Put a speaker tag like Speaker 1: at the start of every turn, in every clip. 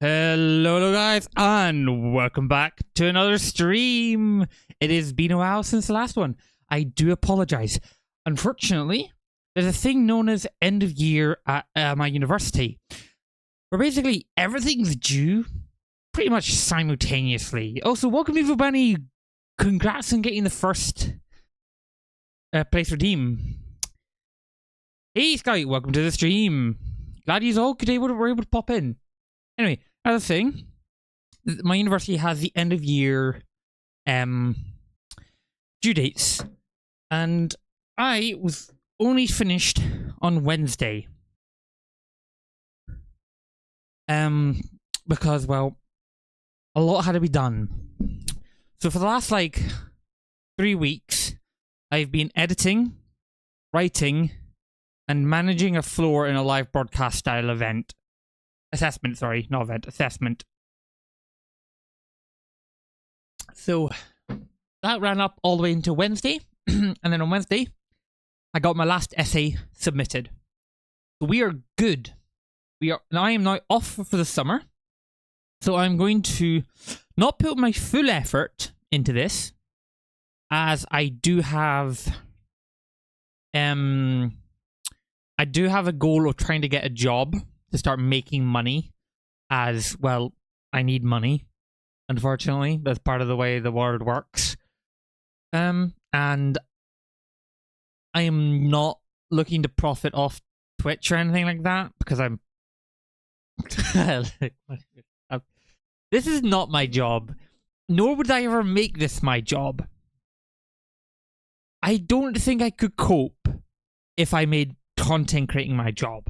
Speaker 1: Hello guys, and welcome back to another stream. It has been a while since the last one. I do apologize. Unfortunately, there's a thing known as end of year at my university, where basically everything's due pretty much simultaneously. Also, welcome everybody. Congrats on getting the first place redeem. Hey Sky, welcome to the stream. Glad you all were able to pop in. Anyway, as I was saying, my university has the end of year due dates, and I was only finished on Wednesday. Because, well, a lot had to be done. So for the last, 3 weeks, I've been editing, writing, and managing a floor in a live broadcast style event. Assessment, sorry, not event, assessment. So that ran up all the way into Wednesday, and then on Wednesday, I got my last essay submitted. So we are good. I am now off for the summer, so I'm going to not put my full effort into this, as I do have a goal of trying to get a job to start making money, as well. I need money, unfortunately. That's part of the way the world works. And I am not looking to profit off Twitch or anything like that, because I'm this is not my job, nor would I ever make this my job. I don't think I could cope if I made content creating my job.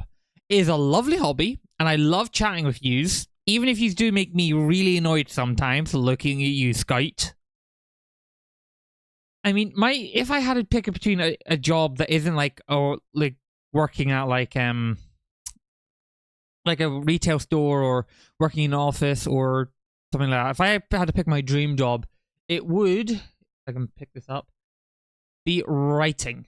Speaker 1: It is a lovely hobby, and I love chatting with yous, even if yous do make me really annoyed sometimes looking at you, Scout. I mean, if I had to pick between a job that isn't working at like a retail store or working in an office or something like that, if I had to pick my dream job, it would, if I can pick this up, be writing.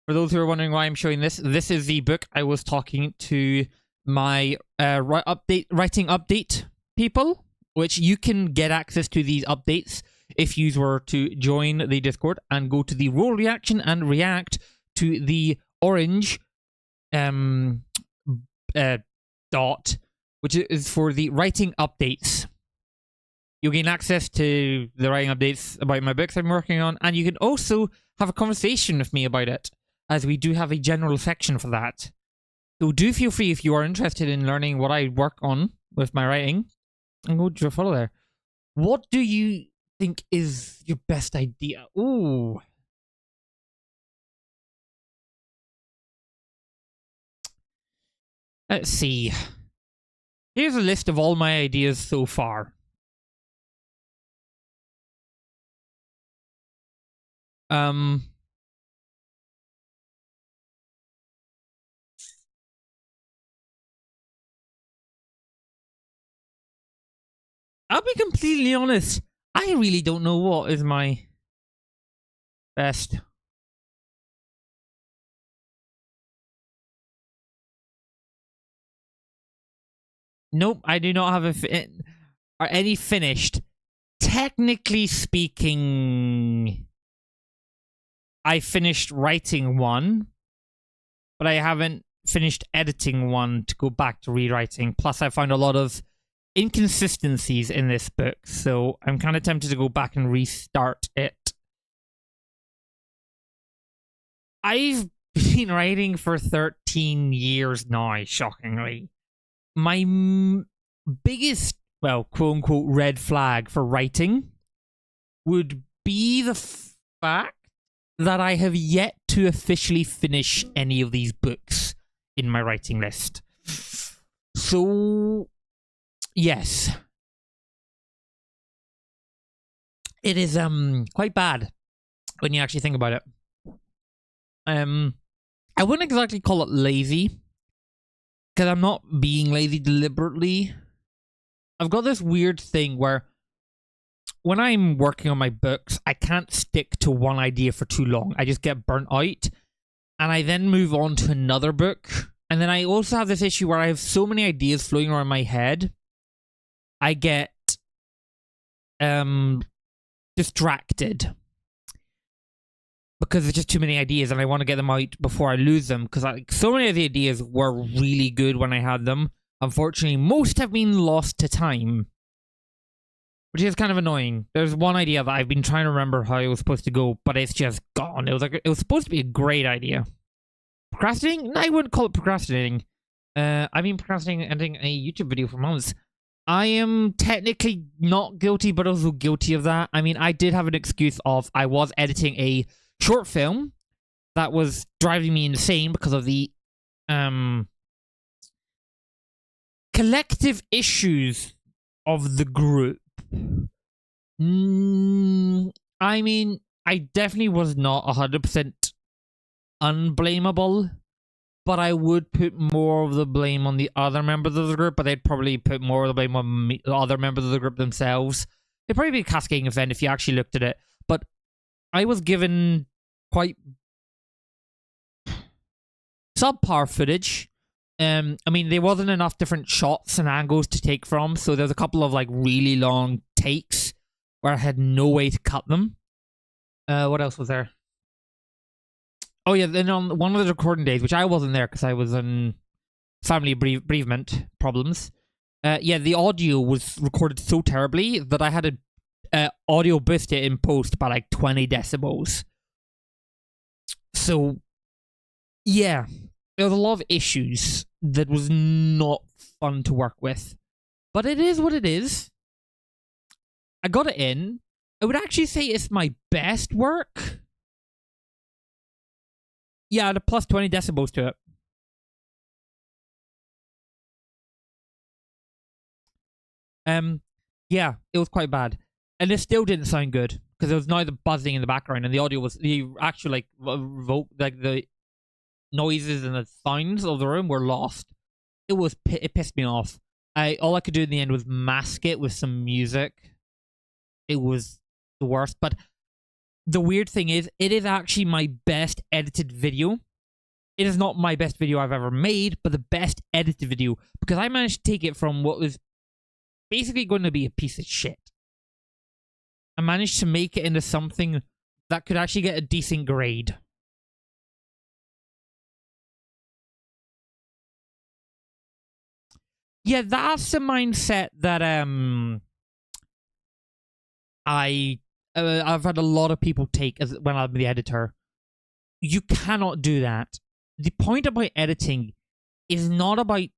Speaker 1: For those who are wondering why I'm showing this, this is the book I was talking to my writing update people, which you can get access to these updates if you were to join the Discord and go to the role reaction and react to the orange dot, which is for the writing updates. You'll gain access to the writing updates about my books I'm working on, and you can also have a conversation with me about it, as we do have a general section for that. So do feel free, if you are interested in learning what I work on with my writing, and go to follow there. What do you think is your best idea? Ooh. Let's see. Here's a list of all my ideas so far. I'll be completely honest, I really don't know what is my best. Nope, I do not have any finished. Technically speaking, I finished writing one, but I haven't finished editing one to go back to rewriting. Plus, I found a lot of inconsistencies in this book, so I'm kind of tempted to go back and restart it. I've been writing for 13 years now, shockingly. My biggest, well, quote-unquote, red flag for writing would be the fact that I have yet to officially finish any of these books in my writing list. So yes, it is quite bad when you actually think about it. I wouldn't exactly call it lazy, because I'm not being lazy deliberately. I've got this weird thing where when I'm working on my books, I can't stick to one idea for too long. I just get burnt out, and I then move on to another book And then I also have this issue where I have so many ideas floating around my head. I get distracted because there's just too many ideas and I want to get them out before I lose them, because so many of the ideas were really good when I had them. Unfortunately, most have been lost to time, which is kind of annoying. There's one idea that I've been trying to remember how it was supposed to go, but it's just gone. It was supposed to be a great idea. Procrastinating? No, I wouldn't call it procrastinating. I've been procrastinating editing a YouTube video for months. I am technically not guilty, but also guilty of that. I mean, I did have an excuse of I was editing a short film that was driving me insane because of the collective issues of the group. I mean, I definitely was not 100% unblameable, but I would put more of the blame on the other members of the group, but they'd probably put more of the blame on the other members of the group themselves. It'd probably be a cascading event if you actually looked at it, but I was given quite subpar footage. I mean, there wasn't enough different shots and angles to take from, so there's a couple of like really long takes where I had no way to cut them. What else was there? Oh yeah, then on one of the recording days, which I wasn't there because I was in family bereavement problems. Yeah, the audio was recorded so terribly that I had to audio boost it in post by like 20 decibels. So, yeah, there was a lot of issues that was not fun to work with. But it is what it is. I got it in. I would actually say it's my best work. Yeah, the plus 20 decibels to it. Yeah, it was quite bad. And it still didn't sound good, because there was now the buzzing in the background, and the audio was, the actual, like, the noises and the sounds of the room were lost. It pissed me off. All I could do in the end was mask it with some music. It was the worst, but the weird thing is, it is actually my best edited video. It is not my best video I've ever made, but the best edited video, because I managed to take it from what was basically going to be a piece of shit. I managed to make it into something that could actually get a decent grade. Yeah, that's the mindset that I've had a lot of people take as when I'm the editor. You cannot do that. The point about editing is not about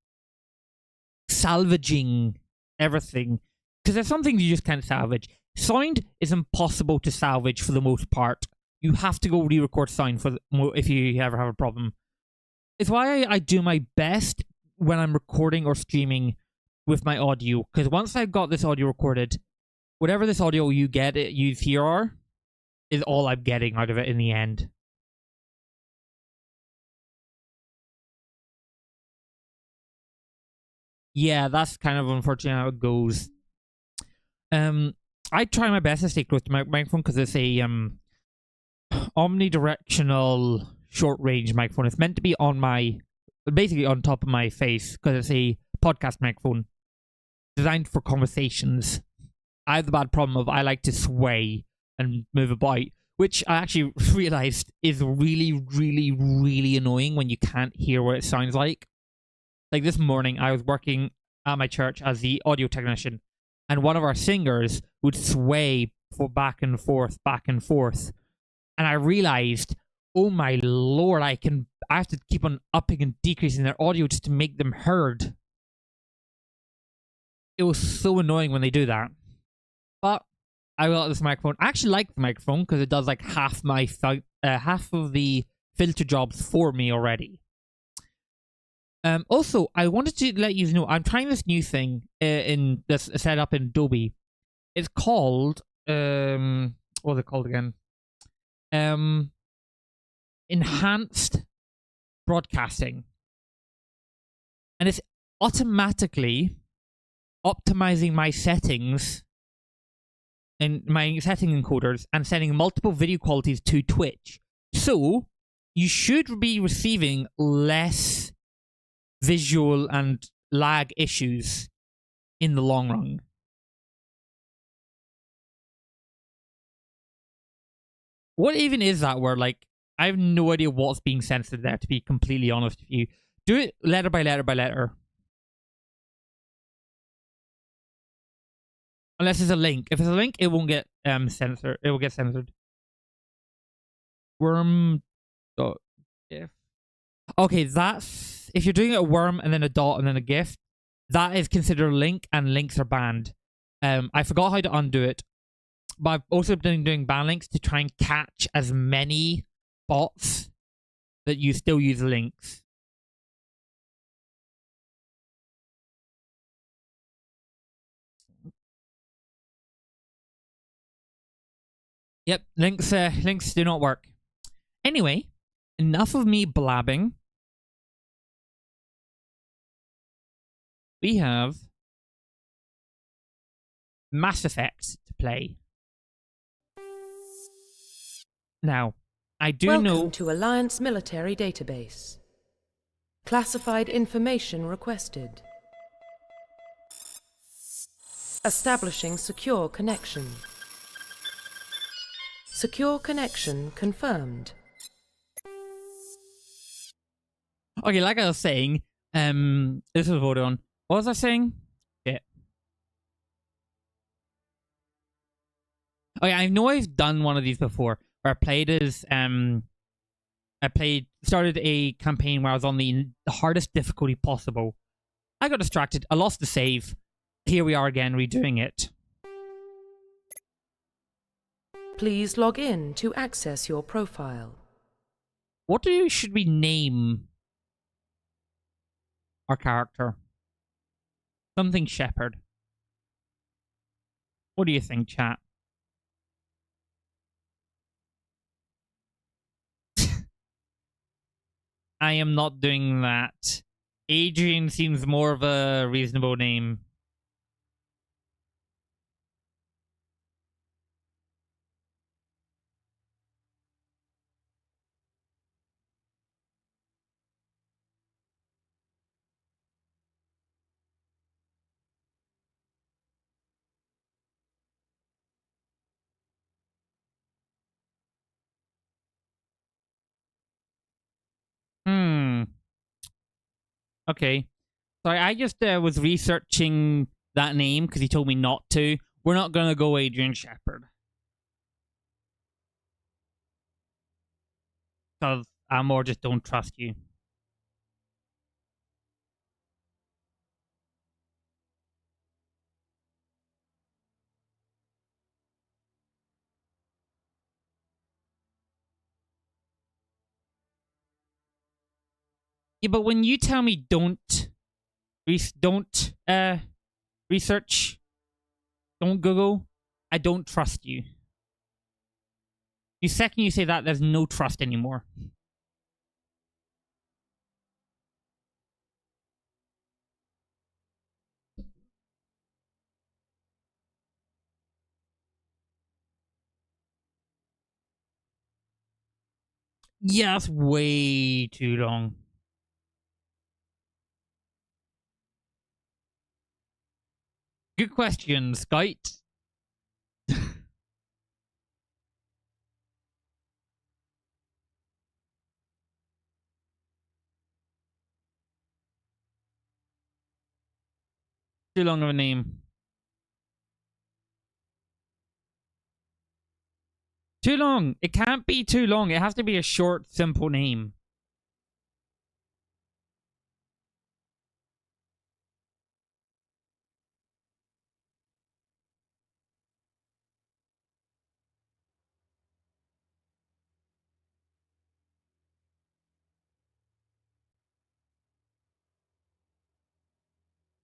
Speaker 1: salvaging everything, because there's some things you just can't salvage. Sound is impossible to salvage for the most part. You have to go re-record sound if you ever have a problem. It's why I do my best when I'm recording or streaming with my audio, because once I've got this audio recorded, whatever this audio you hear is all I'm getting out of it in the end. Yeah, that's kind of unfortunate how it goes. I try my best to stay close to my microphone because it's a omnidirectional short range microphone. It's meant to be basically on top of my face, because it's a podcast microphone designed for conversations. I have the bad problem of I like to sway and move about, which I actually realized is really, really, really annoying when you can't hear what it sounds like. Like this morning, I was working at my church as the audio technician, and one of our singers would sway back and forth, and I realized, oh my lord, I have to keep on upping and decreasing their audio just to make them heard. It was so annoying when they do that. But I got this microphone. I actually like the microphone because it does like half of the filter jobs for me already. Also, I wanted to let you know I'm trying this new thing in this setup in Adobe. It's called what's it called again? Enhanced broadcasting, and it's automatically optimizing my settings and my setting encoders and sending multiple video qualities to Twitch. So you should be receiving less visual and lag issues in the long run. What even is that word? Like, I have no idea what's being censored there, to be completely honest with you. Do it letter by letter by letter. Unless it's a link. If it's a link, it won't get censored. It will get censored. Worm dot gif. Okay, that's if you're doing a worm and then a dot and then a gif, that is considered a link, and links are banned. I forgot how to undo it, but I've also been doing ban links to try and catch as many bots that you still use links. Yep, links do not work. Anyway, enough of me blabbing. We have Mass Effect to play. Now, I do know...
Speaker 2: Welcome to Alliance Military Database. Classified information requested. Establishing secure connection. Secure connection confirmed.
Speaker 1: Okay, like I was saying, this was voted on. What was I saying? Shit. Okay, I know I've done one of these before, where I played as, started a campaign where I was on the hardest difficulty possible. I got distracted, I lost the save. Here we are again, redoing it.
Speaker 2: Please log in to access your profile.
Speaker 1: What should we name our character? Something Shepherd. What do you think, chat? I am not doing that. Adrian seems more of a reasonable name. Okay. Sorry, I just was researching that name because he told me not to. We're not going to go Adrian Shepherd. Because I more just don't trust you. Yeah, but when you tell me don't research, don't Google, I don't trust you. The second you say that, there's no trust anymore. Yeah, that's way too long. Good question, Skype. Too long of a name. Too long. It can't be too long. It has to be a short, simple name.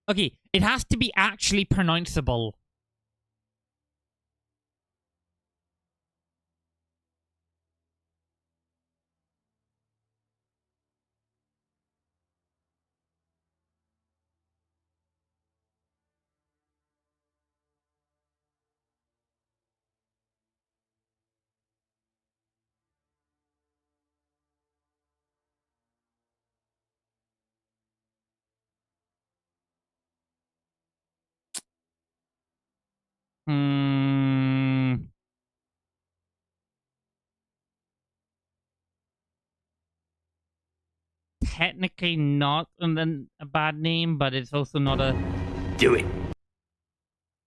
Speaker 1: Okay, it has to be actually pronounceable. Hmm. Technically not a bad name, but it's also not a
Speaker 3: Do it.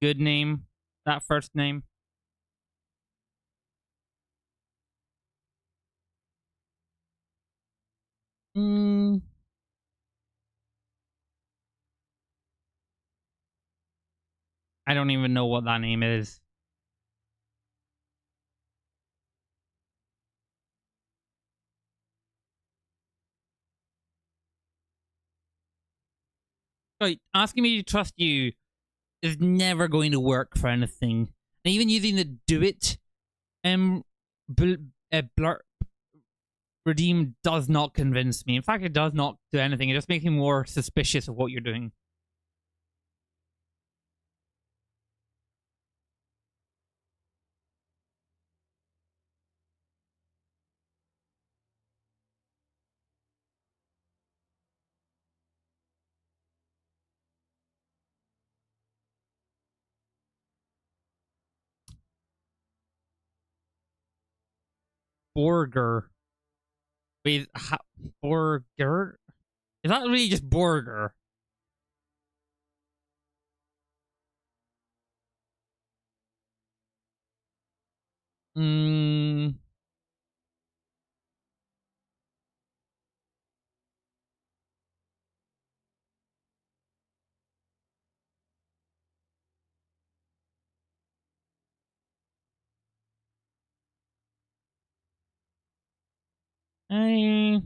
Speaker 1: good name. That first name. Hmm. I don't even know what that name is. Like, asking me to trust you is never going to work for anything. And even using the do it bl- blur redeem does not convince me. In fact, it does not do anything. It just makes me more suspicious of what you're doing. Borger. Wait, Borger? Is that really just Borger? Hmm. I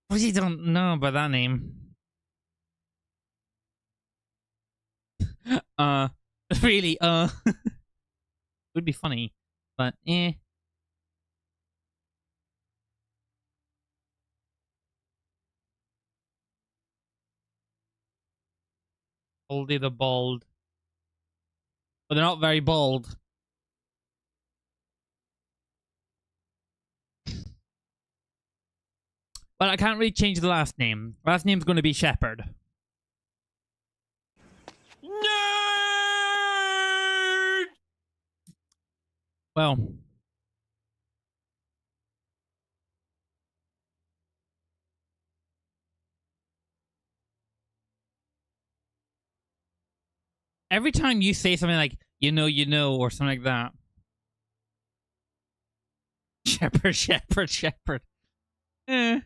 Speaker 1: really don't know about that name. Uh, really, would be funny, but eh. Oldie the Bald. But they're not very bald. But I can't really change the last name. Last name's going to be Shepherd. Nerd! Well, every time you say something like, you know, or something like that. Shepherd, Shepherd, Shepherd. Eh.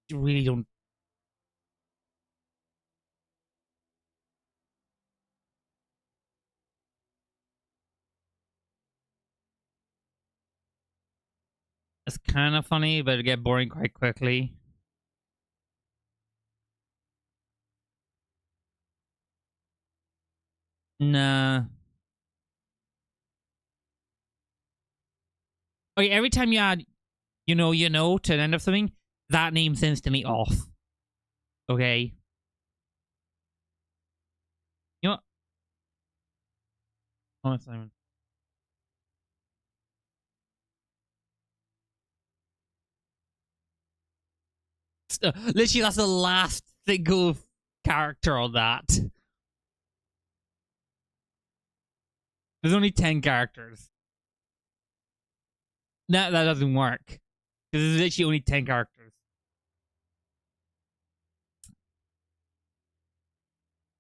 Speaker 1: You really don't. It's kind of funny, but it get boring quite quickly. Nah. Okay, every time you add, you know, to the end of something, that name's instantly off. Okay. You know what? Oh, Simon. Literally, that's the last single character on that. There's only 10 characters. That doesn't work. Because there's literally only 10 characters.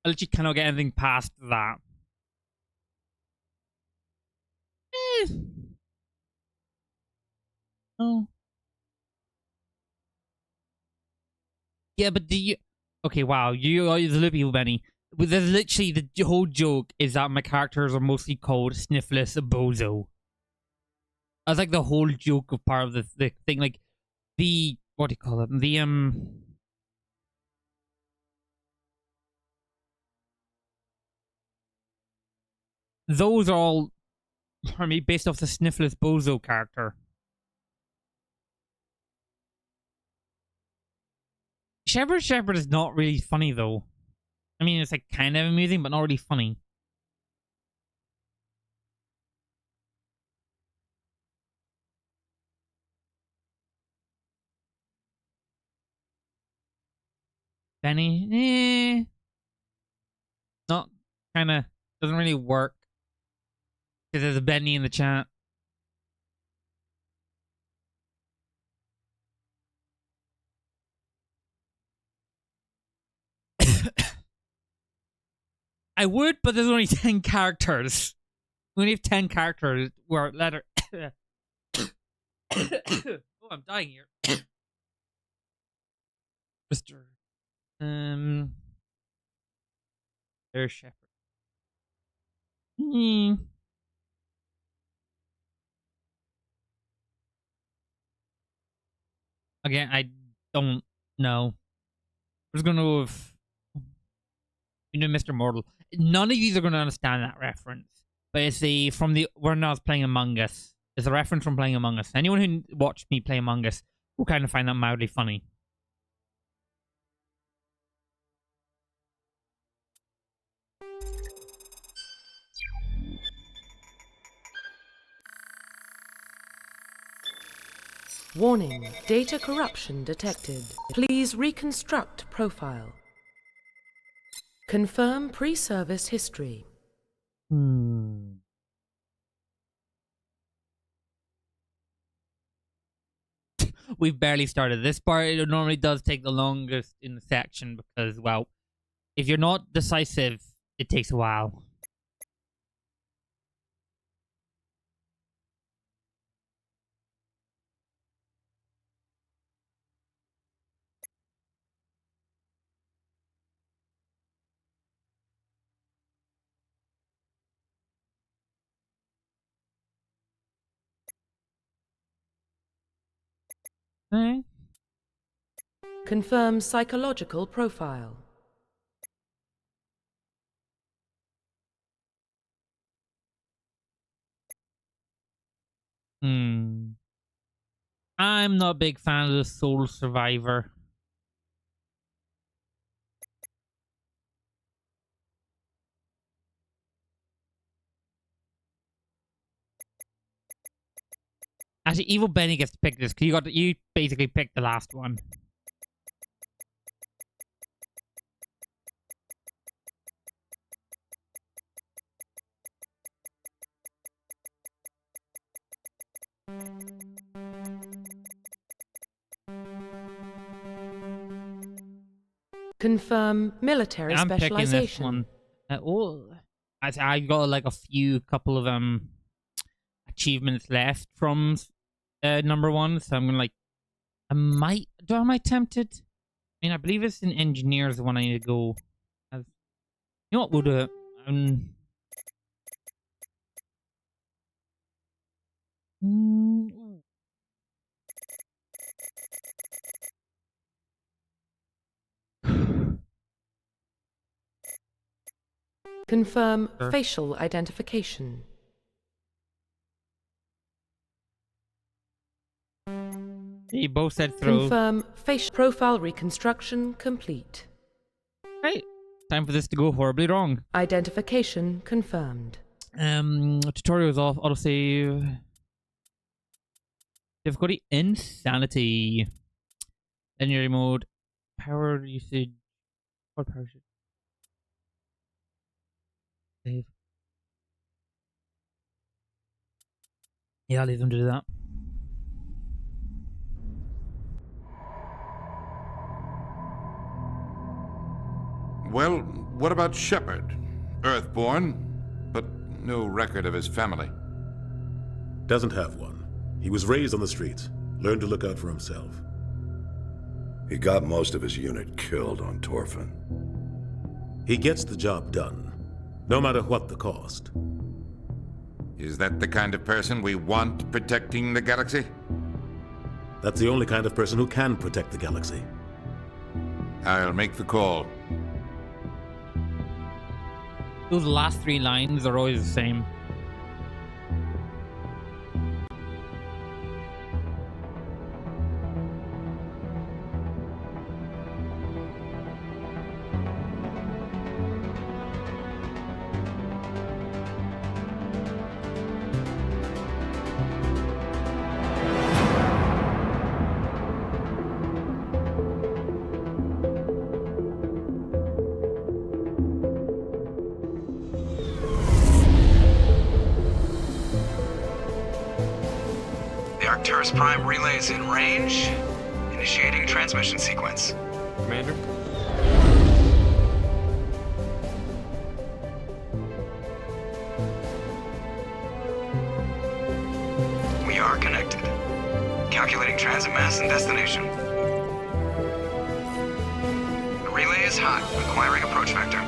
Speaker 1: I literally cannot get anything past that. Eh. Oh. Yeah, but do you... Okay, wow. You are the loopy Benny. But there's literally the whole joke is that my characters are mostly called Sniffless Bozo. That's like the whole joke of part of the thing. Like, the... What do you call it? Those are all, for me, based off the Sniffless Bozo character. Shepherd Shepherd is not really funny, though. I mean, it's like kind of amusing, but not really funny. Benny, not kind of doesn't really work because there's a Benny in the chat. I would, but there's only 10 characters. We only have 10 characters where letter. Oh, I'm dying here. Mr. There's Shepherd. Again, I don't know. I'm just gonna go with Mr. Mortal. None of you are gonna understand that reference, but it's the from the when I was playing Among Us. It's a reference from playing Among Us. Anyone who watched me play Among Us will kind of find that mildly funny.
Speaker 2: Warning, data corruption detected. Please reconstruct profile. Confirm pre-service history.
Speaker 1: We've barely started this part. It normally does take the longest in the section because, well, if you're not decisive, it takes a while. Okay.
Speaker 2: Confirm psychological profile.
Speaker 1: I'm not a big fan of the Soul Survivor. Actually, Evil Benny gets to pick this because you basically picked the last one.
Speaker 2: Confirm military
Speaker 1: I'm picking this
Speaker 2: specialization.
Speaker 1: one. I got like a couple of achievements left from number one, so I'm gonna am I tempted? I mean, I believe it's in engineers the one I need to go. You know what? We'll do it.
Speaker 2: Confirm
Speaker 1: Sure.
Speaker 2: facial identification.
Speaker 1: You both said throw.
Speaker 2: Confirm facial profile reconstruction complete.
Speaker 1: Right. Time for this to go horribly wrong.
Speaker 2: Identification confirmed.
Speaker 1: Tutorials off. Autosave. Difficulty insanity. Linear mode. Power usage. What power usage? Save. Yeah, I'll leave them to do that.
Speaker 3: Well, what about Shepard? Earthborn, but no record of his family.
Speaker 4: Doesn't have one. He was raised on the streets, learned to look out for himself.
Speaker 5: He got most of his unit killed on Torfin.
Speaker 4: He gets the job done, no matter what the cost.
Speaker 3: Is that the kind of person we want protecting the galaxy?
Speaker 4: That's the only kind of person who can protect the galaxy.
Speaker 3: I'll make the call.
Speaker 1: Those last three lines are always the same.
Speaker 6: Arcturus Prime relays in range. Initiating transmission sequence.
Speaker 7: Commander?
Speaker 6: We are connected. Calculating transit mass and destination. The relay is hot, acquiring approach vector.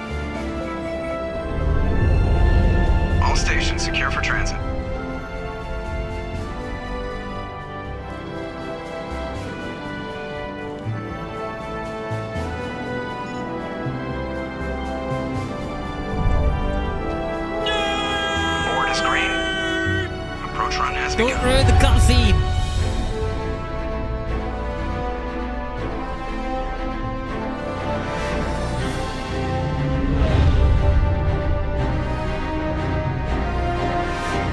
Speaker 6: All stations secure for transit. Board is green. Approach run has
Speaker 1: Don't
Speaker 6: begun.
Speaker 1: ruin the cutscene.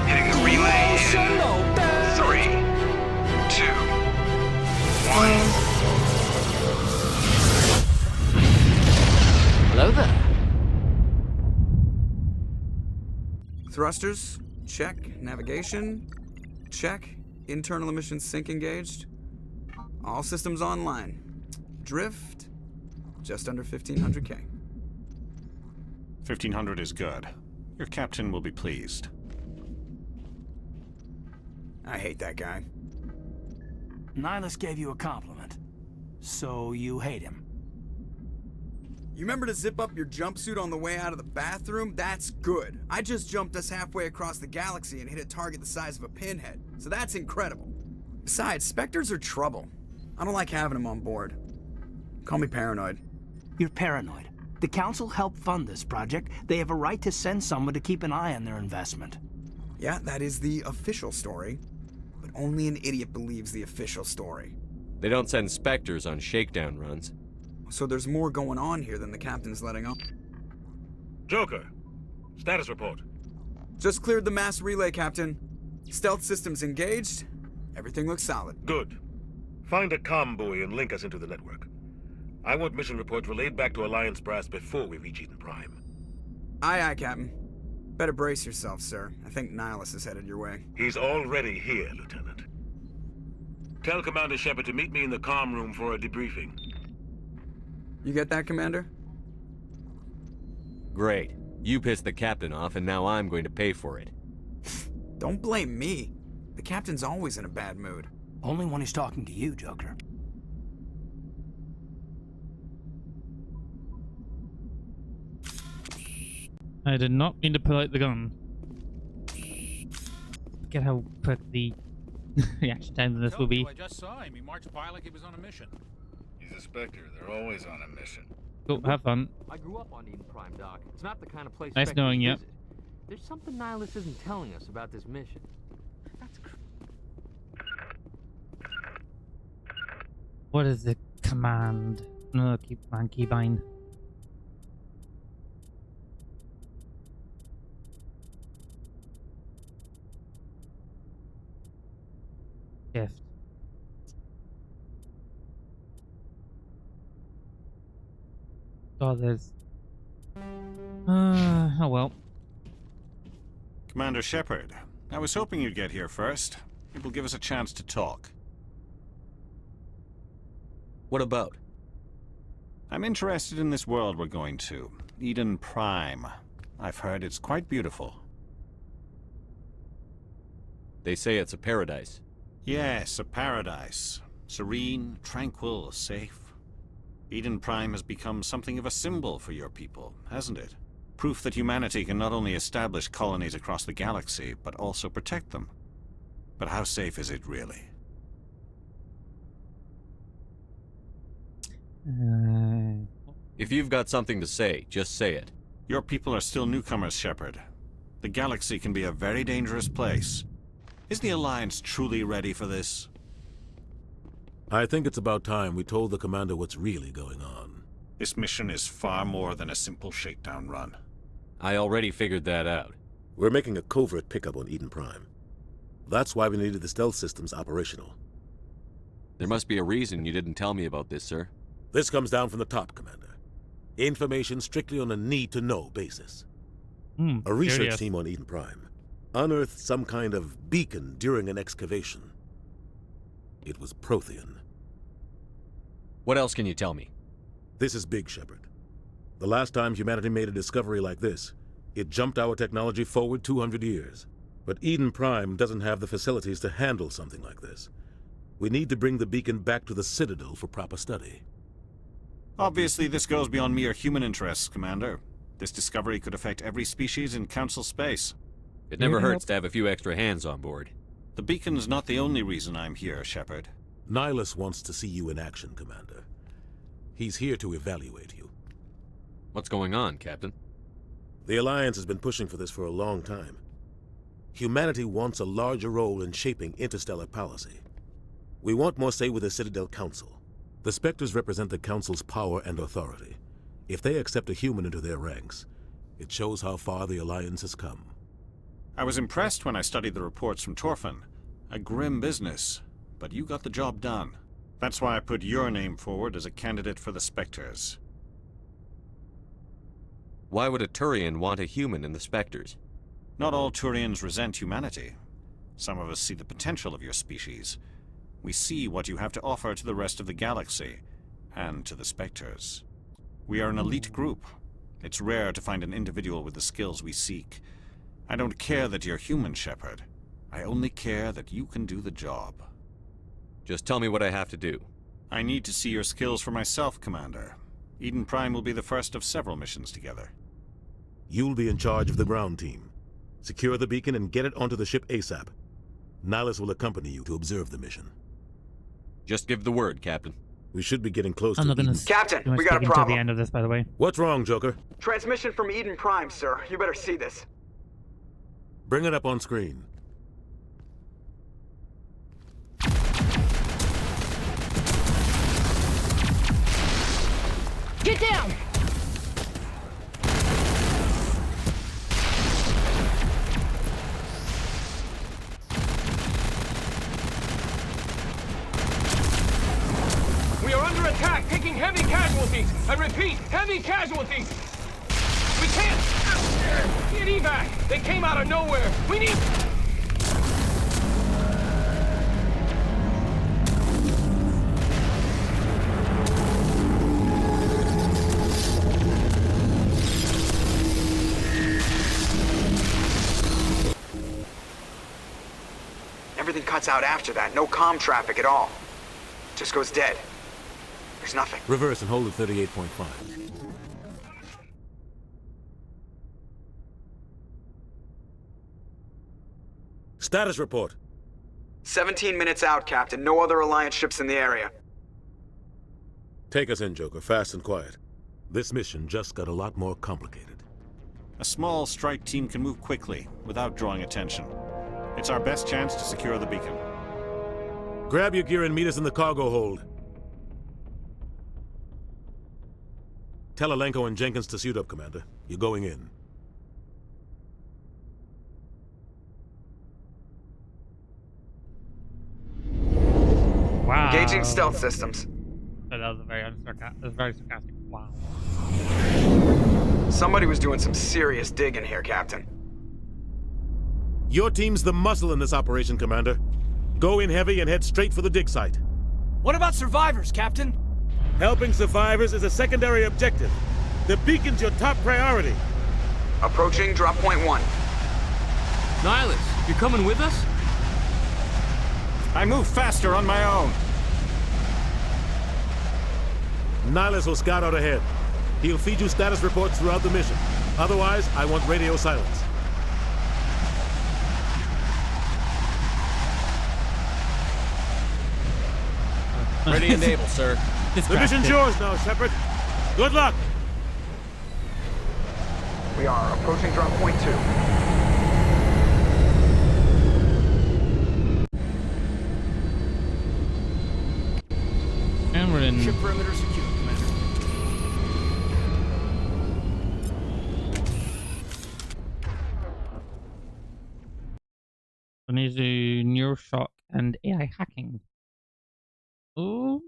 Speaker 6: Hitting the relay in 3, 2, 1.
Speaker 7: Hello there.
Speaker 6: Thrusters, check. Navigation, check. Internal emission sync engaged. All systems online. Drift, just under 1500K.
Speaker 8: 1500 is good. Your captain will be pleased.
Speaker 6: I hate that guy.
Speaker 9: Nihilus gave you a compliment. So you hate him.
Speaker 6: You remember to zip up your jumpsuit on the way out of the bathroom? That's good. I just jumped us halfway across the galaxy and hit a target the size of a pinhead. So that's incredible. Besides, Spectres are trouble. I don't like having them on board. Call me paranoid.
Speaker 9: You're paranoid. The Council helped fund this project. They have a right to send someone to keep an eye on their investment.
Speaker 6: Yeah, that is the official story. But only an idiot believes the official story.
Speaker 7: They don't send Spectres on shakedown runs.
Speaker 6: So there's more going on here than the captain's letting on.
Speaker 4: Joker, status report.
Speaker 6: Just cleared the mass relay, Captain. Stealth systems engaged. Everything looks solid.
Speaker 4: Good. Find a comm buoy and link us into the network. I want mission reports relayed back to Alliance Brass before we reach Eden Prime.
Speaker 6: Aye, aye, Captain. Better brace yourself, sir. I think Nihilus is headed your way.
Speaker 4: He's already here, Lieutenant. Tell Commander Shepard to meet me in the comm room for a debriefing.
Speaker 6: You get that, Commander?
Speaker 7: Great. You pissed the captain off, and now I'm going to pay for it.
Speaker 6: Don't blame me. The captain's always in a bad mood.
Speaker 9: Only when he's talking to you, Joker.
Speaker 1: I did not mean to pull out the gun. Get how quick the reaction time of this will be.
Speaker 10: I just saw him. He marched by like he was on a mission.
Speaker 3: He's a Spectre. They're always on a mission.
Speaker 1: Go, have fun.
Speaker 11: I grew up on Eden Prime, Doc. It's not the kind of place
Speaker 1: Nice
Speaker 11: Spectres
Speaker 1: knowing you.
Speaker 11: visit. There's something Nihilus isn't telling us about this mission. That's
Speaker 1: What is the command? No, command keybind. Shift. Oh, there's. Oh well.
Speaker 8: Commander Shepard, I was hoping you'd get here first. It will give us a chance to talk.
Speaker 7: What about?
Speaker 8: I'm interested in this world we're going to. Eden Prime. I've heard it's quite beautiful.
Speaker 7: They say it's a paradise.
Speaker 8: Yes, a paradise. Serene, tranquil, safe. Eden Prime has become something of a symbol for your people, hasn't it? Proof that humanity can not only establish colonies across the galaxy, but also protect them. But how safe is it really?
Speaker 7: If you've got something to say, just say it.
Speaker 8: Your people are still newcomers, Shepard. The galaxy can be a very dangerous place. Is the Alliance truly ready for this?
Speaker 4: I think it's about time we told the commander what's really going on.
Speaker 8: This mission is far more than a simple shakedown run.
Speaker 7: I already figured that out.
Speaker 5: We're making a covert pickup on Eden Prime. That's why we needed the stealth systems operational.
Speaker 7: There must be a reason you didn't tell me about this, sir.
Speaker 5: This comes down from the top, Commander. Information strictly on a need-to-know basis. A research
Speaker 1: curious.
Speaker 5: team on Eden Prime unearthed some kind of beacon during an excavation. It was Prothean.
Speaker 7: What else can you tell me?
Speaker 5: This is big, Shepard. The last time humanity made a discovery like this, it jumped our technology forward 200 years. But Eden Prime doesn't have the facilities to handle something like this. We need to bring the beacon back to the Citadel for proper study.
Speaker 8: Obviously, this goes beyond mere human interests, Commander. This discovery could affect every species in Council space.
Speaker 7: It never hurts to have a few extra hands on board.
Speaker 8: The beacon's not the only reason I'm here, Shepard.
Speaker 5: Nihilus wants to see you in action, Commander. He's here to evaluate you.
Speaker 7: What's going on, Captain?
Speaker 5: The Alliance has been pushing for this for a long time. Humanity wants a larger role in shaping interstellar policy. We want more say with the Citadel Council. The Spectres represent the Council's power and authority. If they accept a human into their ranks, it shows how far the Alliance has come.
Speaker 8: I was impressed when I studied the reports from Torfin. A grim business, but you got the job done. That's why I put your name forward as a candidate for the Spectres.
Speaker 7: Why would a Turian want a human in the Spectres?
Speaker 8: Not all Turians resent humanity. Some of us see the potential of your species. We see what you have to offer to the rest of the galaxy, and to the Spectres. We are an elite group. It's rare to find an individual with the skills we seek. I don't care that you're human, Shepard. I only care that you can do the job.
Speaker 7: Just tell me what I have to do.
Speaker 8: I need to see your skills for myself, Commander. Eden Prime will be the first of several missions together.
Speaker 5: You'll be in charge of the ground team. Secure the beacon and get it onto the ship ASAP. Nihilus will accompany you to observe the mission.
Speaker 7: Just give the word, Captain.
Speaker 5: We should be getting close
Speaker 1: I'm
Speaker 5: to
Speaker 1: not gonna
Speaker 5: Eden.
Speaker 6: Captain, we got a
Speaker 1: until
Speaker 6: problem.
Speaker 1: the end of this, by the way.
Speaker 5: What's wrong, Joker?
Speaker 6: Transmission from Eden Prime, sir. You better see this.
Speaker 5: Bring it up on screen.
Speaker 12: Get down!
Speaker 11: We are under attack, taking heavy casualties. I repeat, heavy casualties. We can't get evac. They came out of nowhere. We need...
Speaker 6: Everything cuts out after that. No comm traffic at all. Just goes dead. There's nothing.
Speaker 5: Reverse and hold at 38.5. Status report.
Speaker 6: 17 minutes out, Captain. No other Alliance ships in the area.
Speaker 5: Take us in, Joker, fast and quiet. This mission just got a lot more complicated.
Speaker 8: A small strike team can move quickly, without drawing attention. It's our best chance to secure the beacon.
Speaker 5: Grab your gear and meet us in the cargo hold. Tell Alenko and Jenkins to suit up, Commander. You're going in.
Speaker 1: Wow.
Speaker 6: Engaging stealth systems.
Speaker 1: That was a very sarcastic. Wow.
Speaker 6: Somebody was doing some serious digging here, Captain.
Speaker 5: Your team's the muscle in this operation, Commander. Go in heavy and head straight for the dig site.
Speaker 9: What about survivors, Captain?
Speaker 5: Helping survivors is a secondary objective. The beacon's your top priority.
Speaker 6: Approaching drop point 1.
Speaker 11: Nihilus, you coming with us?
Speaker 8: I move faster on my own.
Speaker 5: Nihilus will scout out ahead. He'll feed you status reports throughout the mission. Otherwise, I want radio silence.
Speaker 7: Ready and able, sir.
Speaker 5: The mission's yours now, Shepard. Good luck!
Speaker 6: We are approaching drop point 2.
Speaker 1: And we're in.
Speaker 9: Ship perimeter secure, Commander.
Speaker 1: I need to do neuroshock and AI hacking. Oh.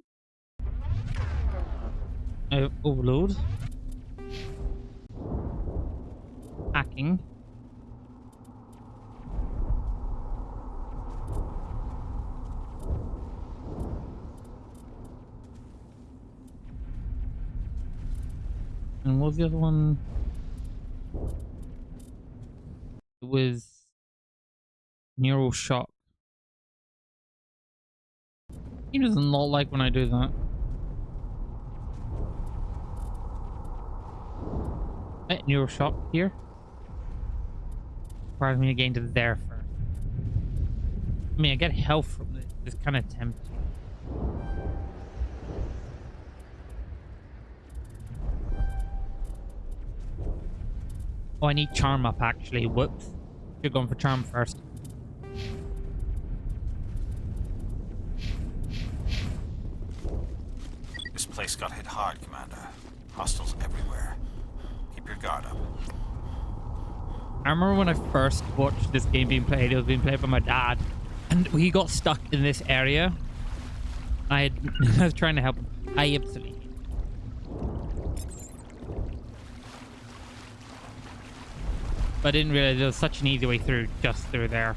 Speaker 1: Overload. Hacking. was the other one? It was Neural Shock. He does not like when I do that. Neural Shock here. Requires me to get into there first. I mean, I get health from this. It's kind of tempting. Oh, I need charm up actually. Whoops. Should have gone for charm first.
Speaker 8: This place got hit hard, Commander. Hostiles everywhere. Keep your guard up.
Speaker 1: I remember when I first watched this game being played, it was being played by my dad, and he got stuck in this area. I was trying to help him. I absolutely. But I didn't realize there was such an easy way through, just through there.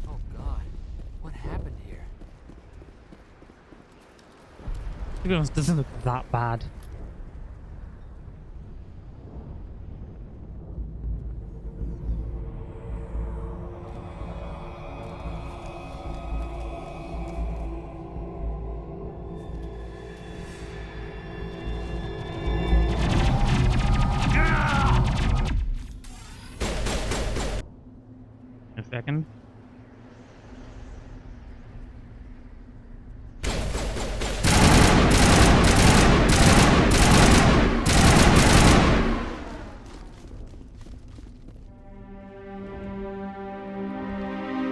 Speaker 12: Oh God, what happened here?
Speaker 1: To be honest, it doesn't look that bad. A second.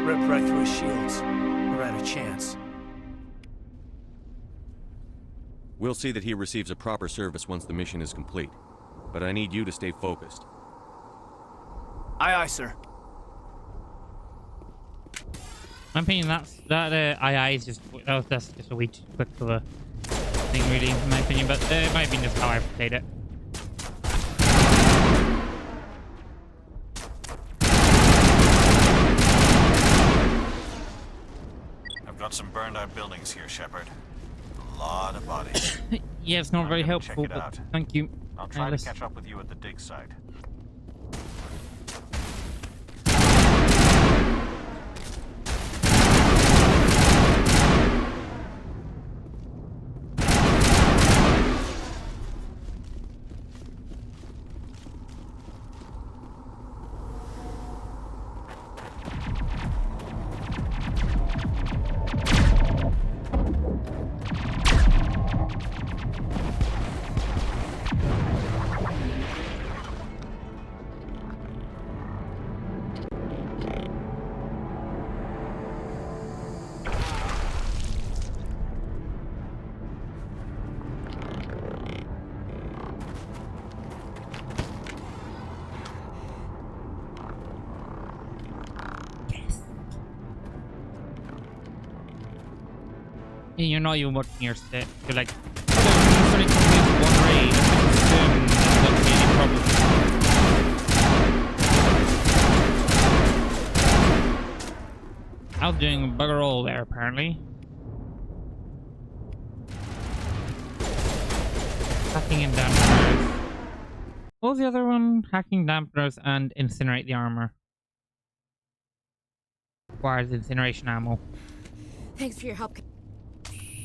Speaker 9: Ripped right through his shields. We're out of chance.
Speaker 7: We'll see that he receives a proper service once the mission is complete. But I need you to stay focused.
Speaker 9: Aye, aye, sir.
Speaker 1: My opinion, that II is just that's just a way too quick of a thing, really, in my opinion. But it might be just how I played it.
Speaker 8: I've got some burned out buildings here, Shepard. A lot of bodies.
Speaker 1: Yeah, it's not very
Speaker 8: Check
Speaker 1: helpful,
Speaker 8: it
Speaker 1: but
Speaker 8: out.
Speaker 1: thank you.
Speaker 8: I'll try to
Speaker 1: Alice.
Speaker 8: catch up with you at the dig site.
Speaker 1: Yeah, you're not even watching your set. You're like, oh, there's one raid. There's not really any problem. I was doing bugger all there, apparently. Hacking and dampeners. What was the other one? Hacking dampeners and incinerate the armor. Requires incineration ammo.
Speaker 13: Thanks for your help.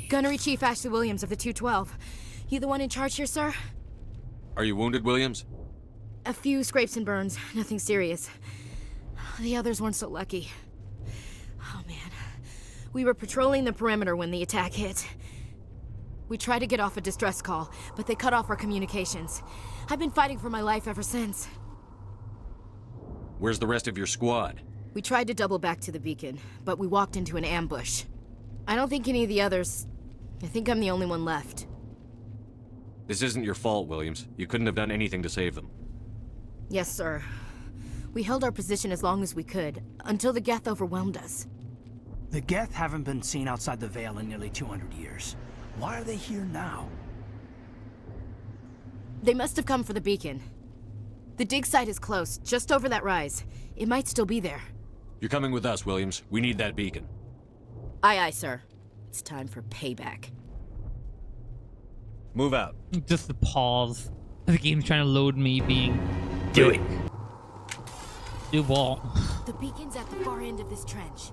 Speaker 13: Gunnery Chief Ashley Williams of the 212. You the one in charge here, sir?
Speaker 7: Are you wounded, Williams?
Speaker 13: A few scrapes and burns, nothing serious. The others weren't so lucky. Oh man. We were patrolling the perimeter when the attack hit. We tried to get off a distress call, but they cut off our communications. I've been fighting for my life ever since.
Speaker 7: Where's the rest of your squad?
Speaker 13: We tried to double back to the beacon, but we walked into an ambush. I don't think any of the others... I think I'm the only one left.
Speaker 7: This isn't your fault, Williams. You couldn't have done anything to save them.
Speaker 13: Yes, sir. We held our position as long as we could, until the Geth overwhelmed us.
Speaker 9: The Geth haven't been seen outside the Veil in nearly 200 years. Why are they here now?
Speaker 13: They must have come for the beacon. The dig site is close, just over that rise. It might still be there.
Speaker 7: You're coming with us, Williams. We need that beacon.
Speaker 13: Aye, aye, sir. It's time for payback.
Speaker 7: Move out.
Speaker 1: Just the pause. The game's trying to load me being...
Speaker 7: Do it.
Speaker 1: Do what?
Speaker 13: The beacon's at the far end of this trench.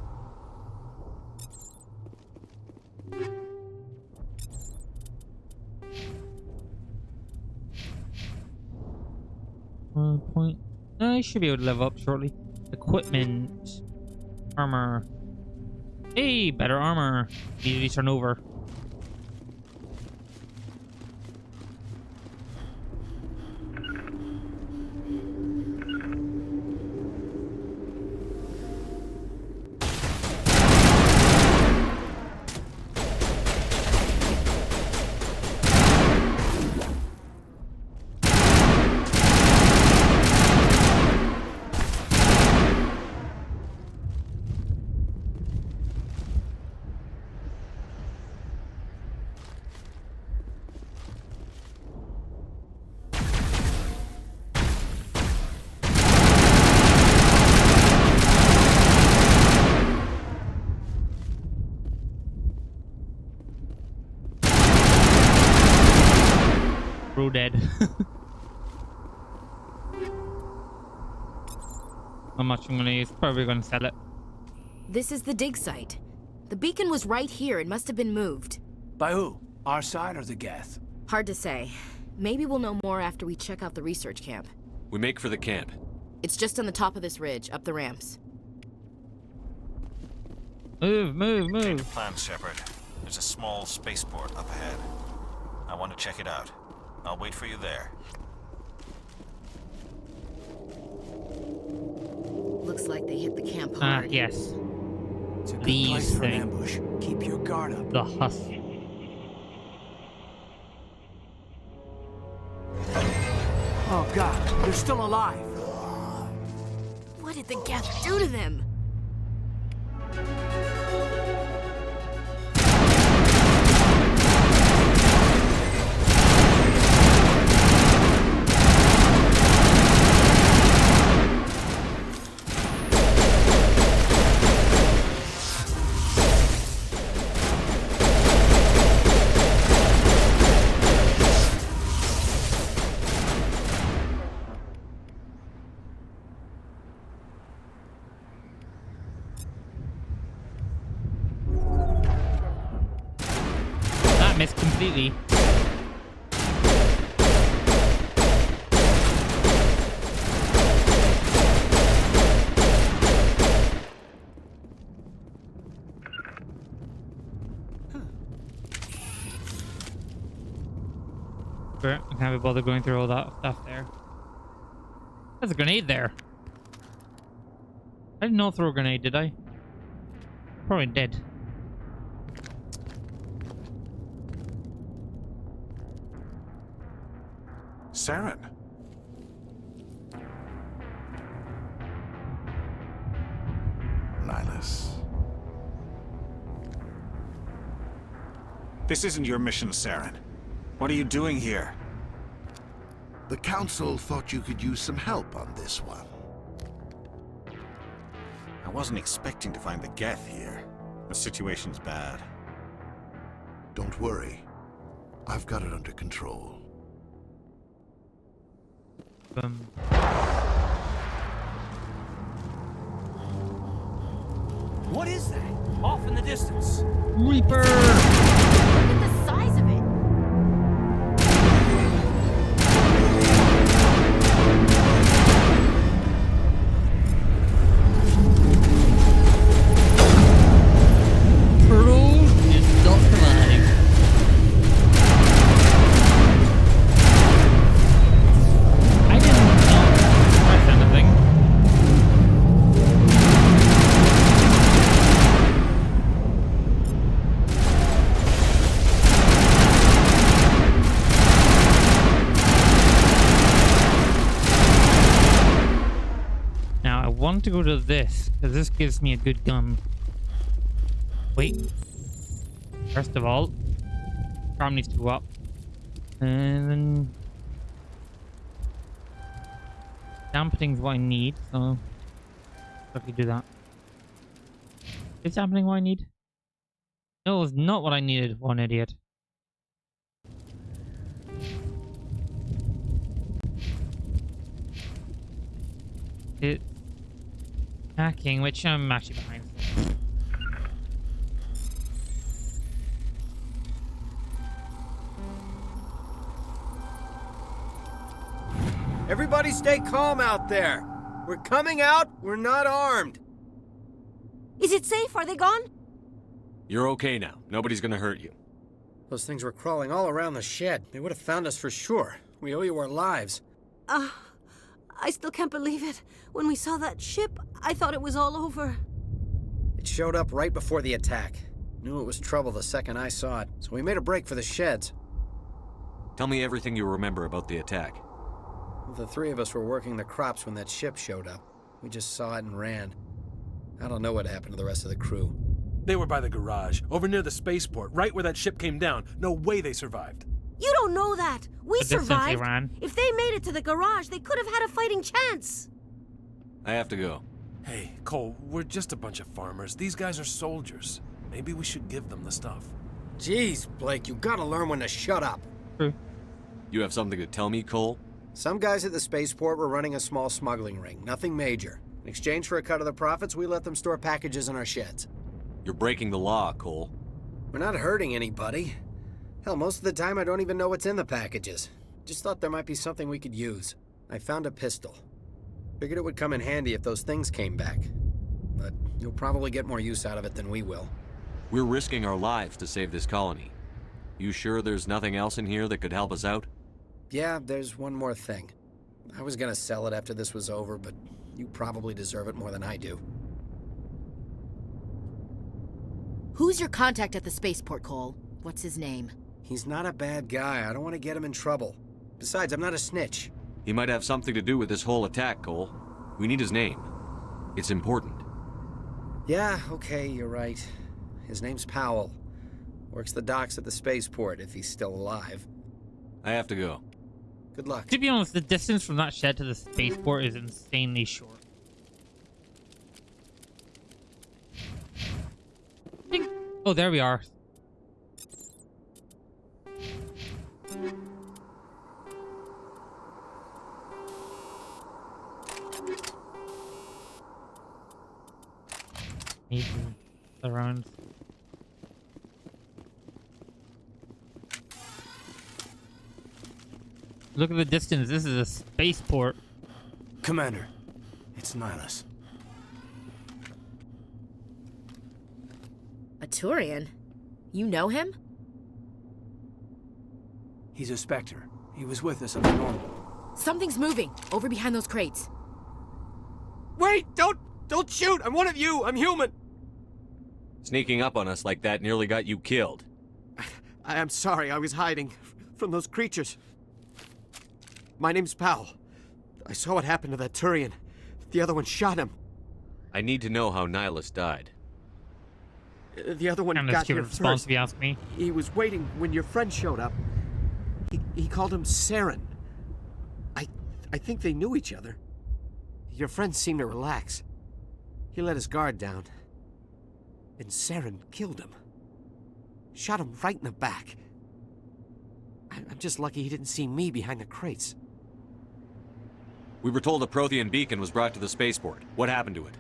Speaker 1: Point. I should be able to level up shortly. Equipment. Armor. Hey, better armor. Immediately turn over. Bro dead. How much I'm gonna use? Probably gonna sell it.
Speaker 13: This is the dig site. The beacon was right here. It must have been moved.
Speaker 9: By who? Our side or the Geth?
Speaker 13: Hard to say. Maybe we'll know more after we check out the research camp.
Speaker 7: We make for the camp.
Speaker 13: It's just on the top of this ridge, up the ramps.
Speaker 1: Move, move,
Speaker 8: Change
Speaker 1: move.
Speaker 8: of plan, Shepard. There's a small spaceport up ahead. I want to check it out. I'll wait for you there.
Speaker 13: Looks like they hit the camp
Speaker 1: Ah,
Speaker 13: hard.
Speaker 1: yes.
Speaker 9: It's a good
Speaker 1: These
Speaker 9: place for an
Speaker 1: things.
Speaker 9: ambush. Keep your guard up.
Speaker 1: The husk.
Speaker 9: Oh god, they're still alive.
Speaker 13: What did the Geth do to them?
Speaker 1: That missed completely. Sure, I can't be bothered going through all that stuff there. There's a grenade there. I didn't know throw a grenade, did I? Probably dead.
Speaker 14: Saren. Nihilus.
Speaker 8: This isn't your mission, Saren. What are you doing here?
Speaker 14: The Council thought you could use some help on this one.
Speaker 8: I wasn't expecting to find the Geth here. The situation's bad.
Speaker 14: Don't worry. I've got it under control.
Speaker 9: What is that? Off in the distance.
Speaker 1: Reaper!
Speaker 13: Look at the size of it.
Speaker 1: Turtle is not alive. I didn't press anything. Now I want to go to this because this gives me a good gun. Wait. First of all, arm needs to go up. And then dampening's what I need, so if you do that. Is dampening what I need? No, it's not what I needed, one idiot. It's hacking, which I'm actually behind.
Speaker 15: Everybody stay calm out there. We're coming out, we're not armed.
Speaker 16: Is it safe? Are they gone?
Speaker 7: You're okay now. Nobody's gonna hurt you.
Speaker 15: Those things were crawling all around the shed. They would have found us for sure. We owe you our lives.
Speaker 16: I still can't believe it. When we saw that ship, I thought it was all over.
Speaker 15: It showed up right before the attack. Knew it was trouble the second I saw it, so we made a break for the sheds.
Speaker 7: Tell me everything you remember about the attack.
Speaker 15: The three of us were working the crops when that ship showed up. We just saw it and ran. I don't know what happened to the rest of the crew.
Speaker 17: They were by the garage, over near the spaceport, right where that ship came down. No way they survived.
Speaker 16: You don't know that. We survived.
Speaker 1: Ran.
Speaker 16: If they made it to the garage, they could have had a fighting chance.
Speaker 7: I have to go.
Speaker 17: Hey, Cole, we're just a bunch of farmers. These guys are soldiers. Maybe we should give them the stuff.
Speaker 15: Jeez, Blake, you gotta learn when to shut up.
Speaker 7: You have something to tell me, Cole?
Speaker 15: Some guys at the spaceport were running a small smuggling ring, nothing major. In exchange for a cut of the profits, we let them store packages in our sheds.
Speaker 7: You're breaking the law, Cole.
Speaker 15: We're not hurting anybody. Hell, most of the time I don't even know what's in the packages. Just thought there might be something we could use. I found a pistol. Figured it would come in handy if those things came back. But you'll probably get more use out of it than we will.
Speaker 7: We're risking our lives to save this colony. You sure there's nothing else in here that could help us out?
Speaker 15: Yeah, there's one more thing. I was gonna sell it after this was over, but you probably deserve it more than I do.
Speaker 13: Who's your contact at the spaceport, Cole? What's his name?
Speaker 15: He's not a bad guy. I don't want to get him in trouble. Besides, I'm not a snitch.
Speaker 7: He might have something to do with this whole attack, Cole. We need his name. It's important.
Speaker 15: Yeah, okay, you're right. His name's Powell. Works the docks at the spaceport, if he's still alive.
Speaker 7: I have to go.
Speaker 15: Good luck.
Speaker 1: To be honest, the distance from that shed to the spaceport is insanely short. Ding. Oh, there we are. Maybe around. Look at the distance. This is a spaceport.
Speaker 9: Commander, it's Nihilus.
Speaker 13: A Turian? You know him?
Speaker 9: He's a Spectre. He was with us on the normal.
Speaker 13: Something's moving. Over behind those crates.
Speaker 15: Wait! Don't shoot! I'm one of you! I'm human!
Speaker 7: Sneaking up on us like that nearly got you killed.
Speaker 15: I'm sorry. I was hiding from those creatures. My name's Powell. I saw what happened to that Turian. The other one shot him.
Speaker 7: I need to know how Nihilus died.
Speaker 15: The other one got here first.
Speaker 1: If you ask me.
Speaker 15: He was waiting when your friend showed up. He called him Saren. I think they knew each other. Your friend seemed to relax. He let his guard down. And Saren killed him. Shot him right in the back. I'm just lucky he didn't see me behind the crates.
Speaker 7: We were told a Prothean beacon was brought to the spaceport. What happened to it?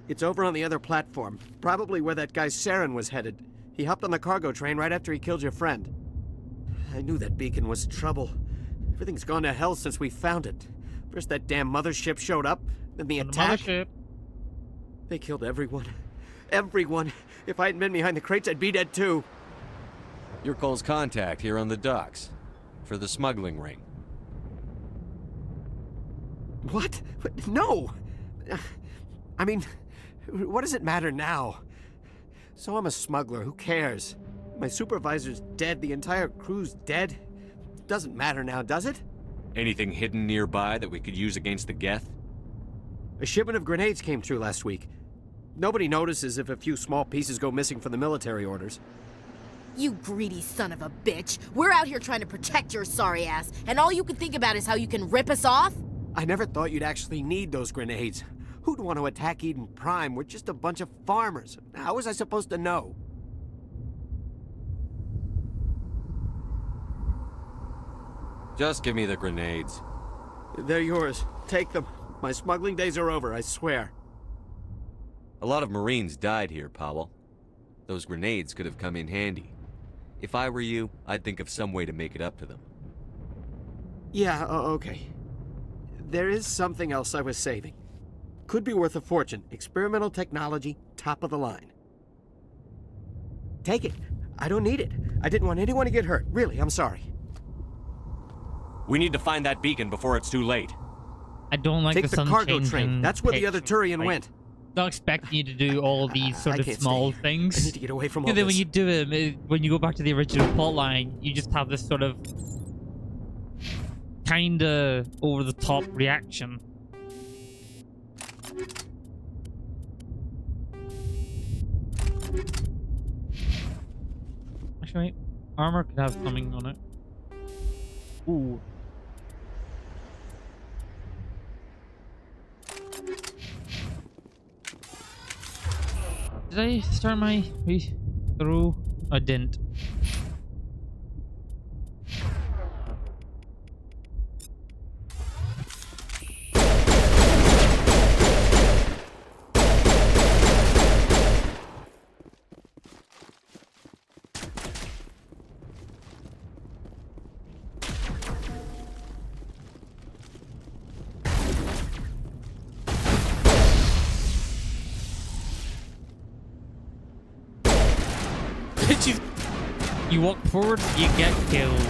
Speaker 15: It's over on the other platform. Probably where that guy Saren was headed. He hopped on the cargo train right after he killed your friend. I knew that beacon was trouble. Everything's gone to hell since we found it. First that damn mothership showed up, then the attack. They killed everyone. Everyone. If I hadn't been behind the crates, I'd be dead too.
Speaker 7: You're Cole's contact here on the docks. For the smuggling ring.
Speaker 15: What? No! I mean, what does it matter now? So I'm a smuggler, who cares? My supervisor's dead, the entire crew's dead. Doesn't matter now, does it?
Speaker 7: Anything hidden nearby that we could use against the Geth?
Speaker 15: A shipment of grenades came through last week. Nobody notices if a few small pieces go missing from the military orders.
Speaker 13: You greedy son of a bitch. We're out here trying to protect your sorry ass, and all you can think about is how you can rip us off?
Speaker 15: I never thought you'd actually need those grenades. Who'd want to attack Eden Prime? We're just a bunch of farmers. How was I supposed to know?
Speaker 7: Just give me the grenades.
Speaker 15: They're yours. Take them. My smuggling days are over, I swear.
Speaker 7: A lot of Marines died here, Powell. Those grenades could have come in handy. If I were you, I'd think of some way to make it up to them.
Speaker 15: Yeah, okay. There is something else I was saving. Could be worth a fortune. Experimental technology, top of the line. Take it. I don't need it. I didn't want anyone to get hurt. Really, I'm sorry.
Speaker 7: We need to find that beacon before it's too late.
Speaker 1: I don't like
Speaker 15: Take the cargo train. That's where the other Turian
Speaker 1: like,
Speaker 15: went.
Speaker 1: Not expecting you to do all these sort of small things.
Speaker 15: I need to get away from all
Speaker 1: And then
Speaker 15: this.
Speaker 1: when you do it, when you go back to the original plotline, you just have this sort of kinda over the top reaction. Actually, armor could have something on it. Ooh. Did I start my through? I didn't. You walk forward, you get killed.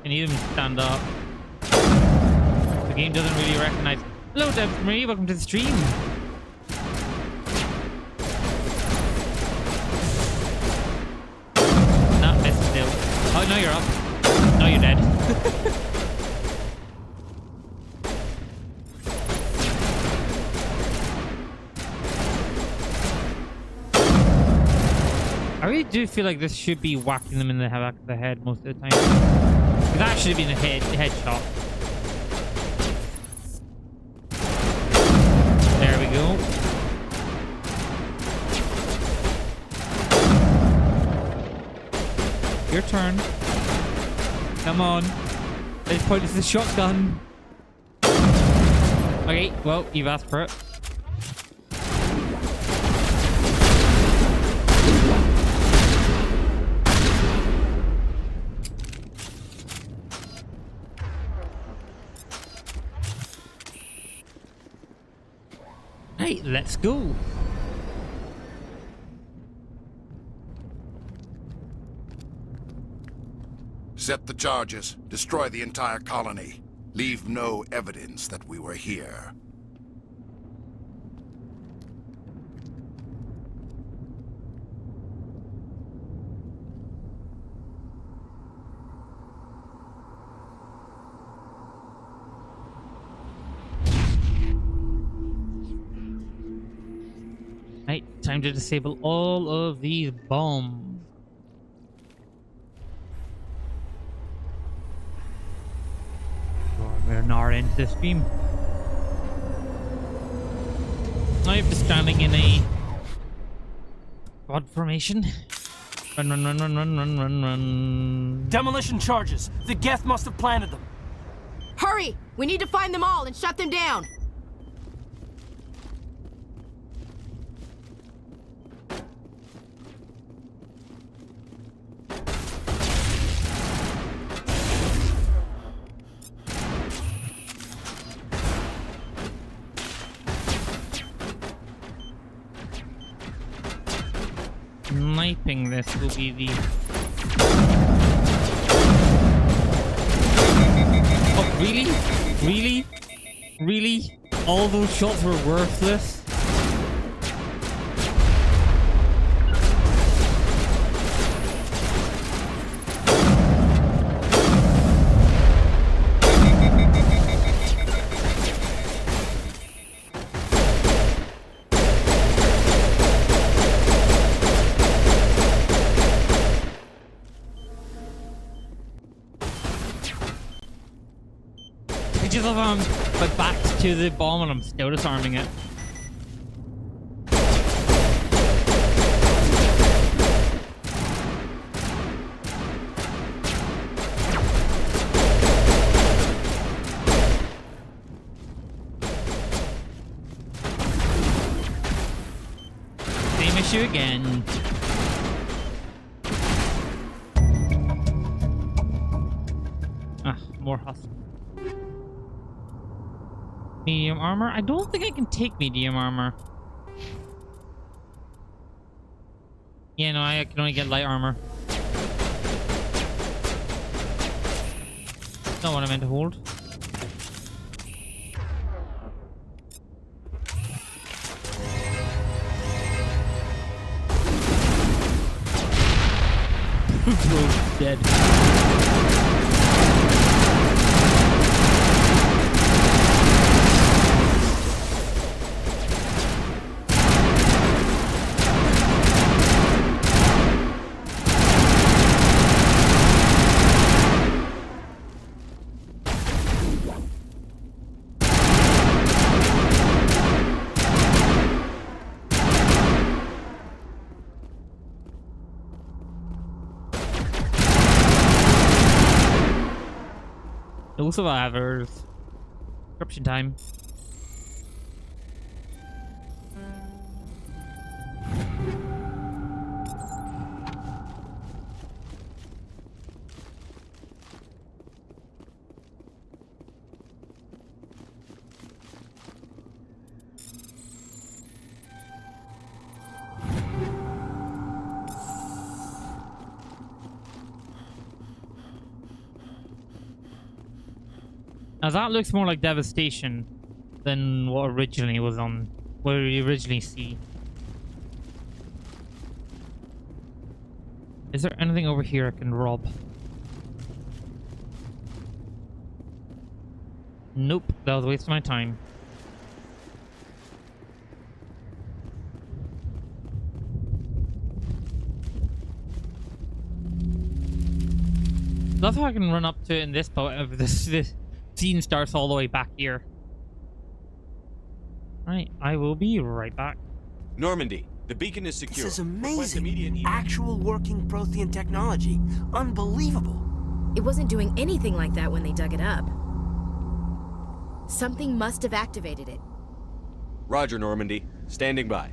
Speaker 1: Can you even stand up? The game doesn't really recognize. Hello, Debs Marie. Welcome to the stream. Not missed still. Oh, no, you're up. No, you're dead. I really do feel like this should be whacking them in the back of the head most of the time. That should have been a headshot. There we go. Your turn. Come on. Let's point this is a shotgun. Okay, well, you've asked for it. Right, let's go.
Speaker 14: Set the charges. Destroy the entire colony. Leave no evidence that we were here.
Speaker 1: Right, time to disable all of these bombs. We're not into the stream. I'm just standing in a quad formation. Run, run, run, run, run, run, run, run.
Speaker 9: Demolition charges. The Geth must have planted them.
Speaker 13: Hurry! We need to find them all and shut them down.
Speaker 1: Sniping this will be the... Oh, really? Really? Really? All those shots were worthless? love how I'm my back's to the bomb and I'm still disarming it. Same issue again. More hustle. Medium armor? I don't think I can take medium armor. Yeah, no, I can only get light armor. That's not what I meant to hold. Bro's dead. No survivors. Corruption time. Now that looks more like devastation than what originally was on, what we originally see. Is there anything over here I can rob? Nope, that was a waste of my time. Love how I can run up to it in this part. This scene starts all the way back here. Right, I will be right back.
Speaker 7: Normandy, the beacon is secure.
Speaker 9: This is amazing. Actual working Prothean technology. Unbelievable.
Speaker 13: It wasn't doing anything like that when they dug it up. Something must have activated it.
Speaker 7: Roger, Normandy. Standing by.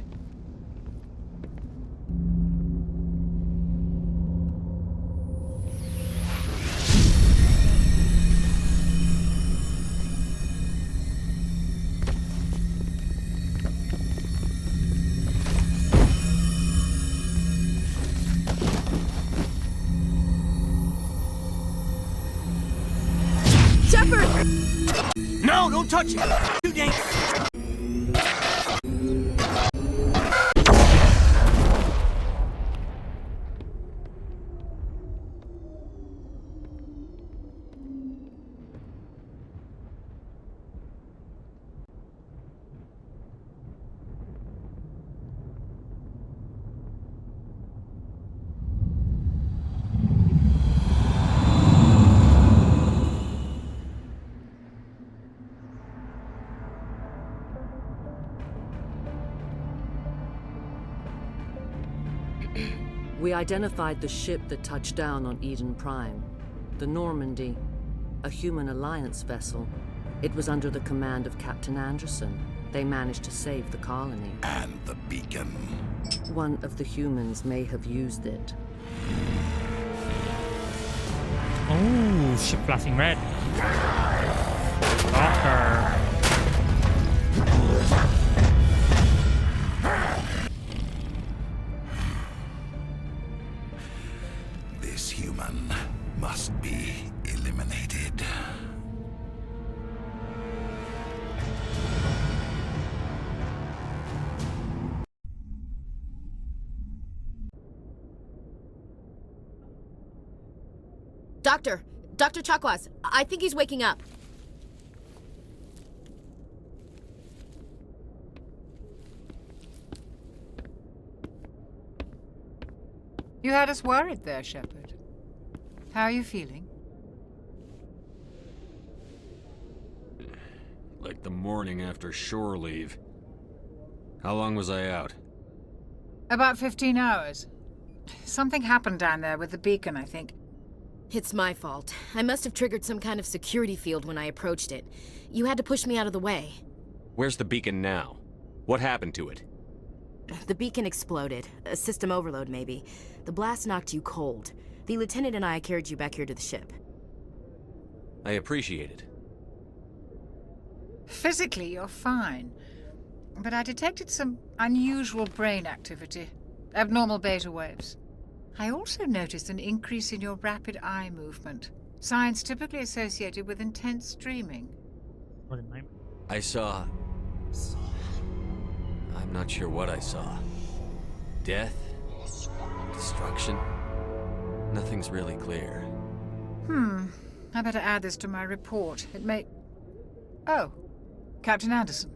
Speaker 9: No, don't touch it! Too dangerous!
Speaker 18: We identified the ship that touched down on Eden Prime. The Normandy, a human alliance vessel. It was under the command of Captain Anderson. They managed to save the colony.
Speaker 14: And the beacon.
Speaker 18: One of the humans may have used it.
Speaker 1: Oh, ship flashing red. Stalker.
Speaker 14: This human must be eliminated.
Speaker 13: Dr. Chakwas, I think he's waking up.
Speaker 19: You had us worried there, Shepard. How are you feeling?
Speaker 7: the morning after shore leave. How long was I out?
Speaker 19: About 15 hours. Something happened down there with the beacon, I think.
Speaker 13: It's my fault. I must have triggered some kind of security field when I approached it. You had to push me out of the way.
Speaker 7: Where's the beacon now? What happened to it?
Speaker 13: The beacon exploded. A system overload, maybe. The blast knocked you cold. The lieutenant and I carried you back here to the ship.
Speaker 7: I appreciate it.
Speaker 19: Physically, you're fine. But I detected some unusual brain activity. Abnormal beta waves. I also noticed an increase in your rapid eye movement. Signs typically associated with intense dreaming.
Speaker 7: I saw... I'm not sure what I saw. Death? Destruction? Nothing's really clear.
Speaker 19: I better add this to my report. It may... Oh, Captain Anderson.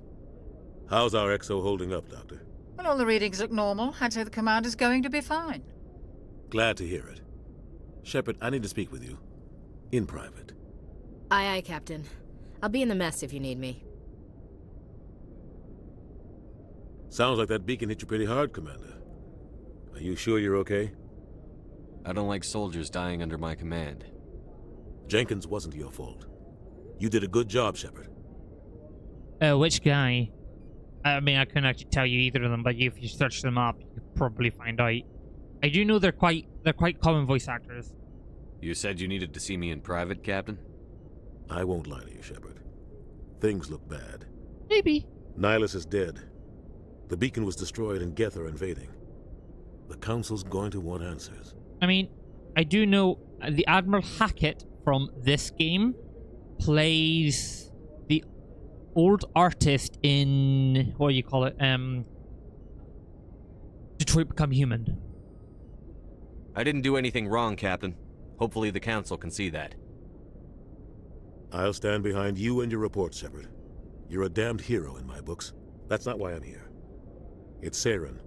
Speaker 5: How's our XO holding up, Doctor?
Speaker 19: Well, all the readings look normal. I'd say the commander's going to be fine.
Speaker 5: Glad to hear it. Shepard, I need to speak with you. In private.
Speaker 13: Aye, aye, Captain. I'll be in the mess if you need me.
Speaker 5: Sounds like that beacon hit you pretty hard, Commander. Are you sure you're okay?
Speaker 7: I don't like soldiers dying under my command.
Speaker 5: Jenkins wasn't your fault. You did a good job, Shepard.
Speaker 1: Which guy? I mean, I couldn't actually tell you either of them, but if you search them up, you'll probably find out. I do know they're quite common voice actors.
Speaker 7: You said you needed to see me in private, Captain?
Speaker 5: I won't lie to you, Shepard. Things look bad.
Speaker 1: Maybe.
Speaker 5: Nihilus is dead. The beacon was destroyed and Geth are invading. The Council's going to want answers.
Speaker 1: I mean, I do know the Admiral Hackett from this game plays the old artist in, what do you call it, Detroit Become Human.
Speaker 7: I didn't do anything wrong, Captain. Hopefully the Council can see that.
Speaker 5: I'll stand behind you and your report, Shepard. You're a damned hero in my books. That's not why I'm here. It's Saren,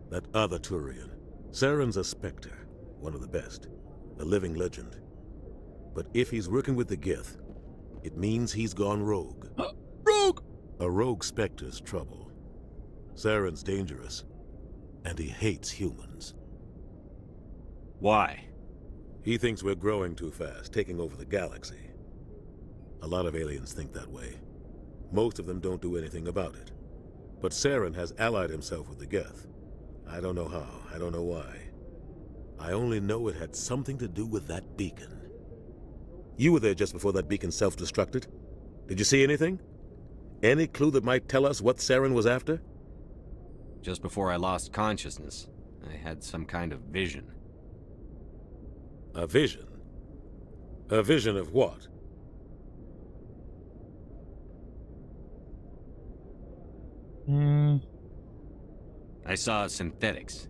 Speaker 5: that other Turian. Saren's a Spectre, one of the best, a living legend. But if he's working with the Geth, it means he's gone rogue.
Speaker 1: Rogue!
Speaker 5: A rogue Spectre's trouble. Saren's dangerous, and he hates humans.
Speaker 7: Why?
Speaker 5: He thinks we're growing too fast, taking over the galaxy. A lot of aliens think that way. Most of them don't do anything about it. But Saren has allied himself with the Geth. I don't know how, I don't know why. I only know it had something to do with that beacon. You were there just before that beacon self-destructed. Did you see anything? Any clue that might tell us what Saren was after?
Speaker 7: Just before I lost consciousness, I had some kind of vision.
Speaker 5: A vision? A vision of what?
Speaker 7: I saw synthetics.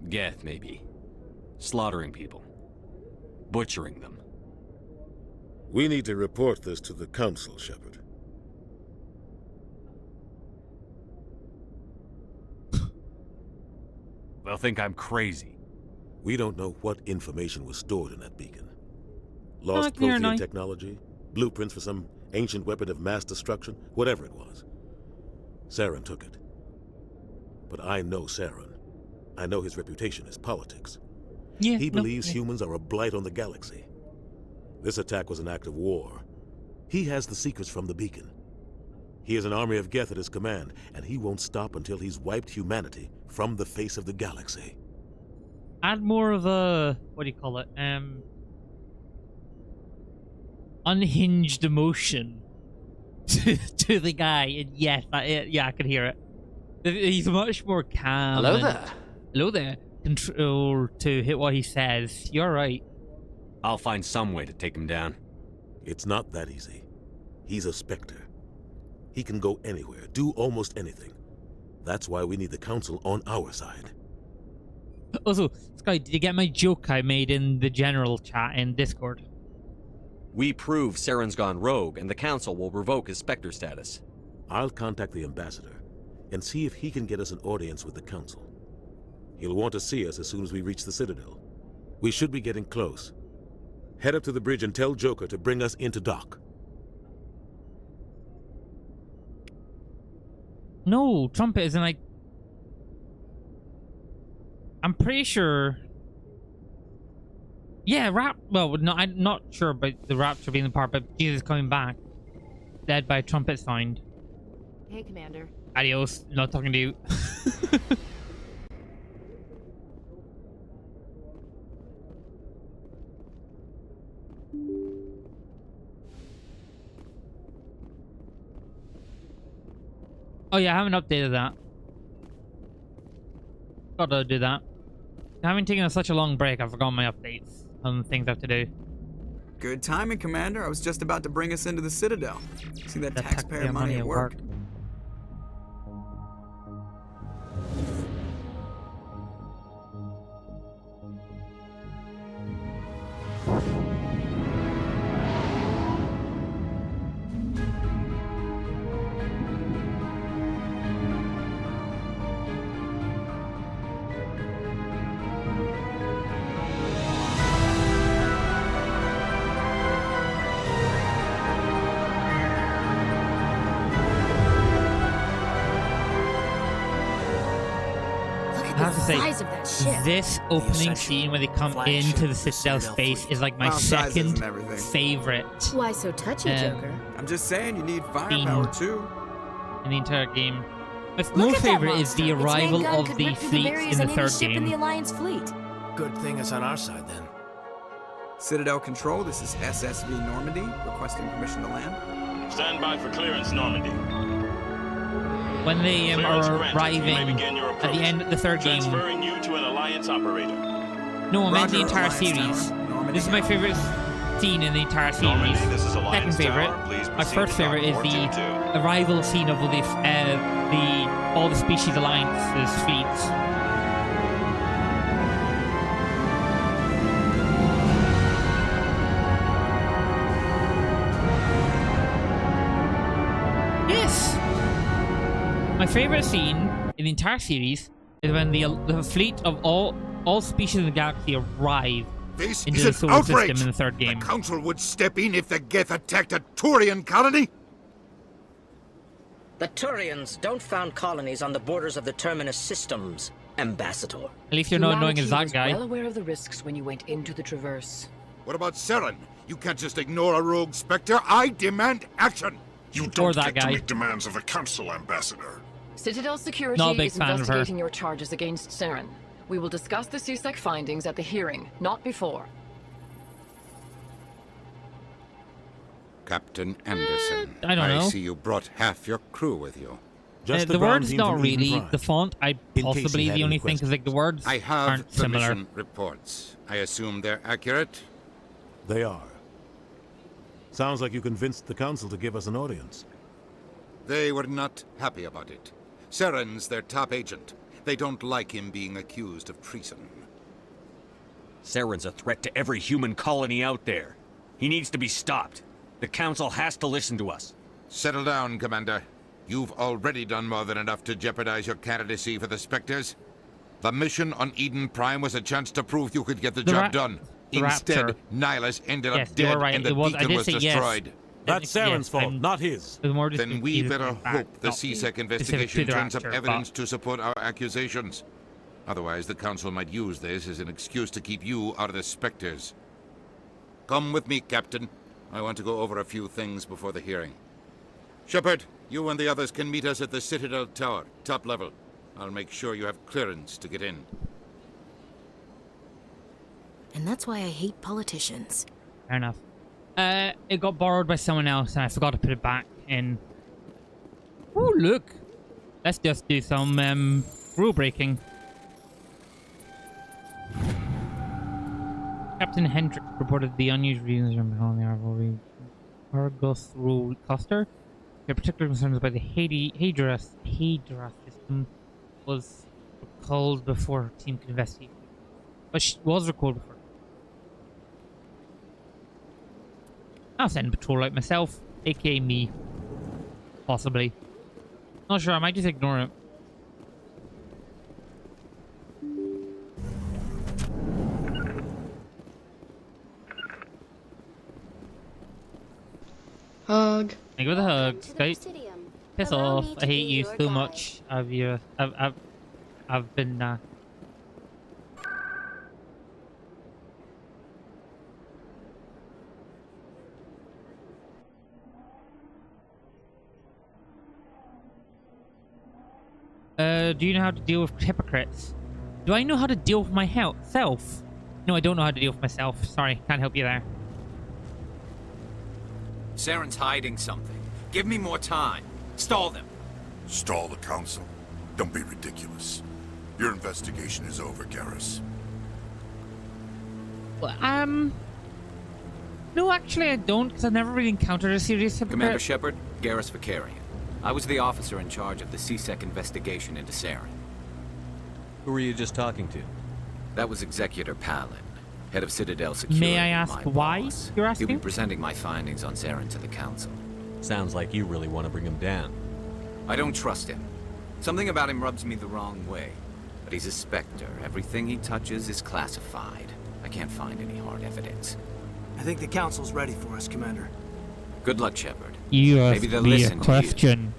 Speaker 7: Geth, maybe. Slaughtering people. Butchering them.
Speaker 5: We need to report this to the Council, Shepard.
Speaker 7: They'll think I'm crazy.
Speaker 5: We don't know what information was stored in that beacon. Lost Prothean technology, blueprints for some ancient weapon of mass destruction, whatever it was. Saren took it. But I know Saren. I know his reputation is politics.
Speaker 1: Yeah,
Speaker 5: he believes humans are a blight on the galaxy. This attack was an act of war. He has the secrets from the beacon. He has an army of Geth at his command, and he won't stop until he's wiped humanity from the face of the galaxy.
Speaker 1: Add more of a, what do you call it, unhinged emotion to the guy, and yes, yeah, I can hear it. He's much more calm.
Speaker 12: Hello there.
Speaker 1: Hello there. Control to hit what he says. You're right.
Speaker 7: I'll find some way to take him down.
Speaker 5: It's not that easy. He's a Spectre. He can go anywhere, do almost anything. That's why we need the Council on our side.
Speaker 1: Also, Sky, did you get my joke I made in the general chat in Discord?
Speaker 7: We prove Saren's gone rogue, and the Council will revoke his Spectre status.
Speaker 5: I'll contact the Ambassador and see if he can get us an audience with the Council. He'll want to see us as soon as we reach the Citadel. We should be getting close. Head up to the bridge and tell Joker to bring us into dock.
Speaker 1: No, trumpet isn't like... I'm pretty sure... Yeah, well, no, I'm not sure about the rapture being the part, but Jesus coming back. Led by a trumpet sound.
Speaker 13: Hey, Commander.
Speaker 1: Adios, not talking to you. Oh yeah, I haven't updated that. Gotta do that. Having taken such a long break, I forgot my updates on things I have to do.
Speaker 6: Good timing, Commander. I was just about to bring us into the Citadel. See that taxpayer money at work.
Speaker 1: I have to say,
Speaker 13: size of that ship.
Speaker 1: this opening scene when they come into the Citadel space is like my second favorite.
Speaker 13: Why so touchy, Joker?
Speaker 6: I'm just saying you need firepower too.
Speaker 1: In the entire game. My most favorite is the arrival of the fleets in the third
Speaker 13: In the
Speaker 1: game.
Speaker 13: Alliance fleet.
Speaker 17: Good thing it's on our side then.
Speaker 6: Citadel Control, this is SSV Normandy, requesting permission to land.
Speaker 4: Stand by for clearance, Normandy.
Speaker 1: When they are arriving at the end of the third game.
Speaker 4: Transferring you to an Alliance operator.
Speaker 1: No, I meant the entire series. This is my favorite scene in the entire series.
Speaker 4: Normandy, this is Alliance
Speaker 1: Second favorite.
Speaker 4: Tower. Please
Speaker 1: My
Speaker 4: proceed
Speaker 1: first
Speaker 4: to
Speaker 1: favorite is
Speaker 4: dock
Speaker 1: the
Speaker 4: 422.
Speaker 1: arrival scene of all the species alliances fleets. Yes. My favorite scene in the entire series is when the fleet of all species in the galaxy arrive
Speaker 14: This
Speaker 1: into
Speaker 14: is
Speaker 1: the
Speaker 14: an
Speaker 1: solar
Speaker 14: outrage!
Speaker 1: system in the third game.
Speaker 14: The Council would step in if the Geth attacked a Turian colony?
Speaker 20: The Turians don't found colonies on the borders of the Terminus systems, Ambassador.
Speaker 1: At least you're not annoying as that
Speaker 21: was
Speaker 1: guy.
Speaker 21: well aware of the risks when you went into the Traverse.
Speaker 14: What about Saren? You can't just ignore a rogue Spectre. I demand action!
Speaker 22: You
Speaker 1: Or
Speaker 22: don't
Speaker 1: that
Speaker 22: get
Speaker 1: guy.
Speaker 22: to make demands of the Council, Ambassador.
Speaker 21: Citadel Security
Speaker 1: Not a big
Speaker 21: is
Speaker 1: fan of her.
Speaker 21: investigating your charges against Saren. We will discuss the CSEC findings at the hearing, not before.
Speaker 3: Captain Anderson.
Speaker 1: I don't know.
Speaker 3: I see you brought half your crew with you.
Speaker 1: The word's not really the font. Possibly the only thing because like the words
Speaker 3: I have
Speaker 1: aren't
Speaker 3: the
Speaker 1: similar.
Speaker 3: mission reports. I assume they're accurate.
Speaker 5: They are. Sounds like you convinced the Council to give us an audience.
Speaker 3: They were not happy about it. Saren's their top agent. They don't like him being accused of treason.
Speaker 7: Saren's a threat to every human colony out there. He needs to be stopped. The Council has to listen to us.
Speaker 3: Settle down, Commander. You've already done more than enough to jeopardize your candidacy for the Spectres. The mission on Eden Prime was a chance to prove you could get the job done.
Speaker 1: the
Speaker 3: Instead,
Speaker 1: Rapture.
Speaker 3: Nihilus ended
Speaker 1: Yes,
Speaker 3: up
Speaker 1: you were
Speaker 3: dead
Speaker 1: right.
Speaker 3: and the
Speaker 1: It was- I
Speaker 3: beacon
Speaker 1: did
Speaker 3: was
Speaker 1: say yes.
Speaker 3: destroyed.
Speaker 5: That's Saren's fault, not his.
Speaker 3: Then we better
Speaker 1: back,
Speaker 3: hope the
Speaker 1: not
Speaker 3: CSEC
Speaker 1: specific to
Speaker 3: investigation
Speaker 1: the
Speaker 3: turns up
Speaker 1: Rapture,
Speaker 3: evidence to support our accusations. Otherwise, the Council might use this as an excuse to keep you out of the Spectres. Come with me, Captain. I want to go over a few things before the hearing. Shepard, you and the others can meet us at the Citadel Tower, top level. I'll make sure you have clearance to get in.
Speaker 13: And that's why I hate politicians.
Speaker 1: Fair enough. It got borrowed by someone else, and I forgot to put it back in. Oh, look! Let's just do some rule breaking. Captain Hendrick reported the unusual reasons on the Argos rule cluster. Their particular concerns about the Hydra system was recalled before her team could investigate. But she was recalled before. I'll send a patrol out myself, aka me. Possibly. Not sure, I might just ignore it.
Speaker 23: Hug.
Speaker 1: Thank you for the hug, Skype. Piss off. I hate you so much. I've been, do you know how to deal with hypocrites? Do I know how to deal with myself? No, I don't know how to deal with myself. Sorry, can't help you there.
Speaker 2: Saren's hiding something. Give me more time. Stall them.
Speaker 14: Stall the council? Don't be ridiculous. Your investigation is over, Garrus.
Speaker 1: Well, no, actually I don't, because I've never really encountered a serious hypocrite.
Speaker 2: Commander Shepard, Garrus Vicarian. I was the officer in charge of the CSEC investigation into Saren.
Speaker 7: Who were you just talking to?
Speaker 2: That was Executor Palin, head of Citadel Security.
Speaker 1: May I ask why you're asking?
Speaker 2: He'll be presenting my findings on Saren to the council.
Speaker 7: Sounds like you really want to bring him down.
Speaker 2: I don't trust him. Something about him rubs me the wrong way. But he's a Spectre. Everything he touches is classified. I can't find any hard evidence.
Speaker 9: I think the council's ready for us, Commander.
Speaker 2: Good luck, Shepard.
Speaker 1: You
Speaker 2: Maybe
Speaker 1: asked
Speaker 2: they'll
Speaker 1: me a
Speaker 2: listen to
Speaker 1: question,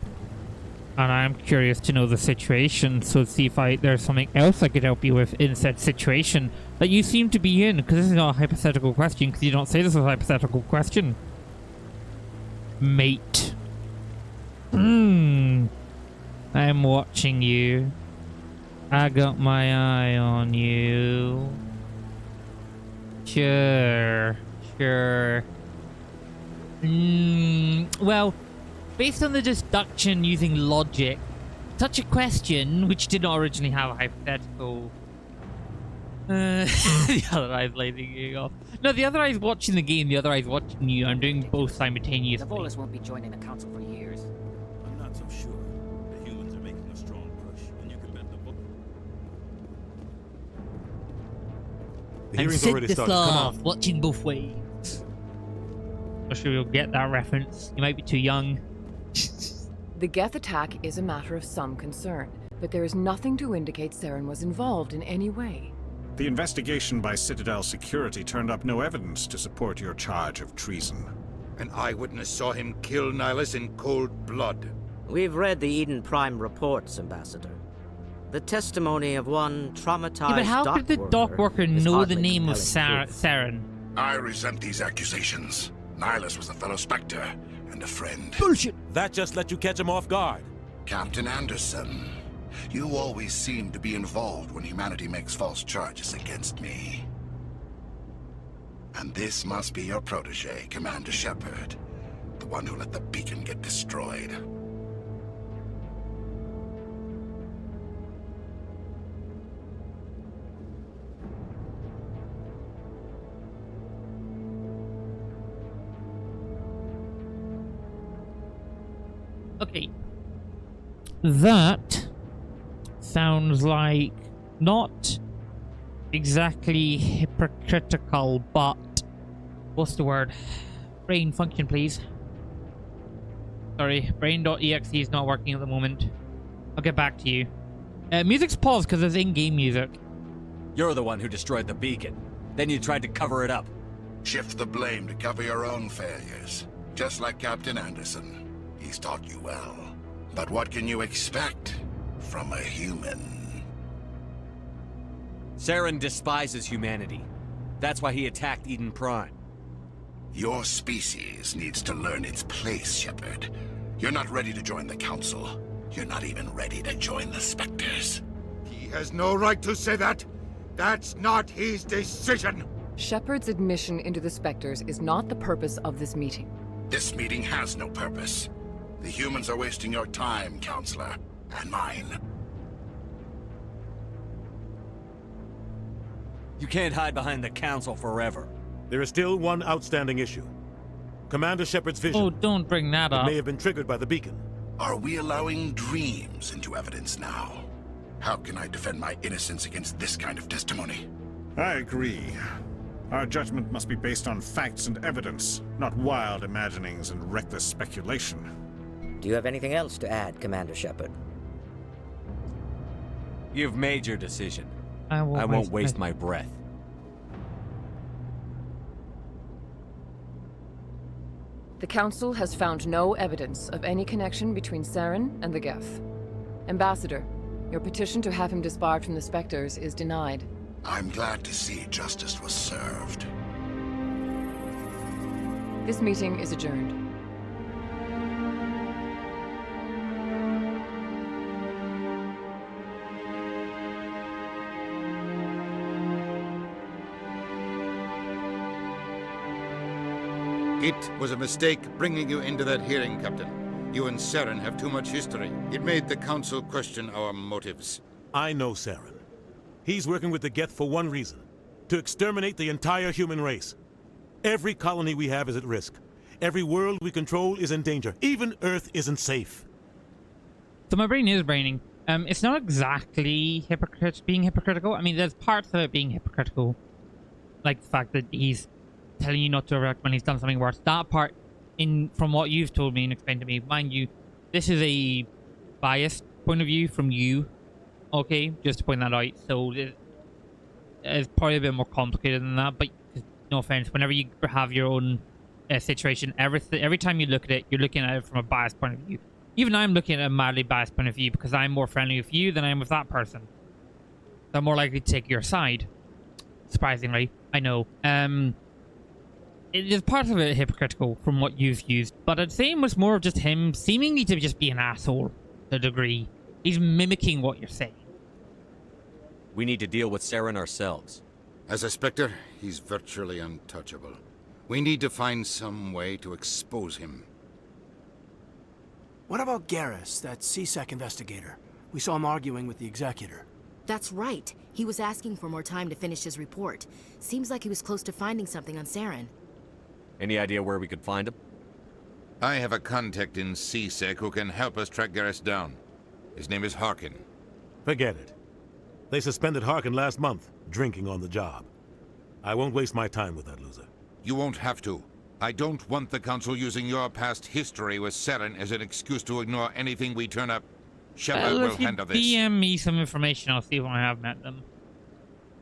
Speaker 1: and I'm curious to know the situation, so see if there's something else I could help you with in said situation that you seem to be in, because this is not a hypothetical question, because you don't say this is a hypothetical question. Mate. I'm watching you. I got my eye on you. Sure. Well, based on the deduction using logic, such a question, which did not originally have a hypothetical... the other eye's lighting you off. No, the other eye's watching the game, the other eye's watching you. I'm doing both simultaneously.
Speaker 10: The Volus won't be joining the council for years.
Speaker 5: I'm not so sure. The humans are making a strong push, and you can bet the book. The
Speaker 1: I'm
Speaker 5: hearing's already started. Come on.
Speaker 1: watching both ways. I'm sure you'll get that reference. You might be too young.
Speaker 21: The Geth attack is a matter of some concern, but there is nothing to indicate Saren was involved in any way.
Speaker 8: The investigation by Citadel Security turned up no evidence to support your charge of treason.
Speaker 3: An eyewitness saw him kill Nihilus in cold blood.
Speaker 20: We've read the Eden Prime reports, Ambassador. The testimony of one traumatized
Speaker 1: Yeah, but how could the dock worker know the name of Saren?
Speaker 14: I resent these accusations. Nihilus was a fellow Spectre and a friend.
Speaker 5: Bullshit! That just let you catch him off guard.
Speaker 14: Captain Anderson, you always seem to be involved when humanity makes false charges against me. And this must be your protege, Commander Shepard, the one who let the beacon get destroyed.
Speaker 1: Okay. That sounds like not exactly hypocritical, but what's the word? Brain function, please. Sorry, brain.exe is not working at the moment. I'll get back to you. Music's paused because there's in-game music.
Speaker 7: You're the one who destroyed the beacon. Then you tried to cover it up.
Speaker 14: Shift the blame to cover your own failures. Just like Captain Anderson. He's taught you well. But what can you expect from a human?
Speaker 7: Saren despises humanity. That's why he attacked Eden Prime.
Speaker 14: Your species needs to learn its place, Shepard. You're not ready to join the Council. You're not even ready to join the Spectres.
Speaker 3: He has no right to say that. That's not his decision.
Speaker 21: Shepard's admission into the Spectres is not the purpose of this meeting.
Speaker 14: This meeting has no purpose. The humans are wasting your time, Counselor, and mine.
Speaker 7: You can't hide behind the Council forever.
Speaker 5: There is still one outstanding issue. Commander Shepard's vision.
Speaker 1: Oh, don't bring that up.
Speaker 5: May have been triggered by the beacon.
Speaker 14: Are we allowing dreams into evidence now? How can I defend my innocence against this kind of testimony?
Speaker 8: I agree. Our judgment must be based on facts and evidence, not wild imaginings and reckless speculation.
Speaker 20: Do you have anything else to add, Commander Shepard?
Speaker 7: You've made your decision.
Speaker 1: I
Speaker 7: won't waste my breath.
Speaker 21: The Council has found no evidence of any connection between Saren and the Geth. Ambassador, your petition to have him disbarred from the Spectres is denied.
Speaker 14: I'm glad to see justice was served.
Speaker 21: This meeting is adjourned.
Speaker 3: It was a mistake bringing you into that hearing, Captain. You and Saren have too much history. It made the Council question our motives.
Speaker 5: I know Saren. He's working with the Geth for one reason. To exterminate the entire human race. Every colony we have is at risk. Every world we control is in danger. Even Earth isn't safe.
Speaker 1: So my brain is braining. It's not exactly being hypocritical. I mean, there's parts of it being hypocritical. Like the fact that he's telling you not to react when he's done something worse. That part, from what you've told me and explained to me, mind you, this is a biased point of view from you. Okay, just to point that out. So it's probably a bit more complicated than that, but no offense, whenever you have your own situation, every time you look at it, you're looking at it from a biased point of view. Even I'm looking at a mildly biased point of view because I'm more friendly with you than I am with that person. So I'm more likely to take your side. Surprisingly, I know. It is part of it hypocritical from what you've used, but I'd say it was more of just him seemingly to just be an asshole to a degree. He's mimicking what you're saying.
Speaker 7: We need to deal with Saren ourselves.
Speaker 3: As a Spectre, he's virtually untouchable. We need to find some way to expose him.
Speaker 9: What about Garrus, that CSEC investigator? We saw him arguing with the Executor.
Speaker 13: That's right. He was asking for more time to finish his report. Seems like he was close to finding something on Saren.
Speaker 7: Any idea where we could find him?
Speaker 3: I have a contact in CSEC who can help us track Garrus down. His name is Harkin.
Speaker 5: Forget it. They suspended Harkin last month, drinking on the job. I won't waste my time with that loser.
Speaker 3: You won't have to. I don't want the Council using your past history with Saren as an excuse to ignore anything we turn up. Shepard will handle this.
Speaker 1: DM me some information, I'll see if I have met them.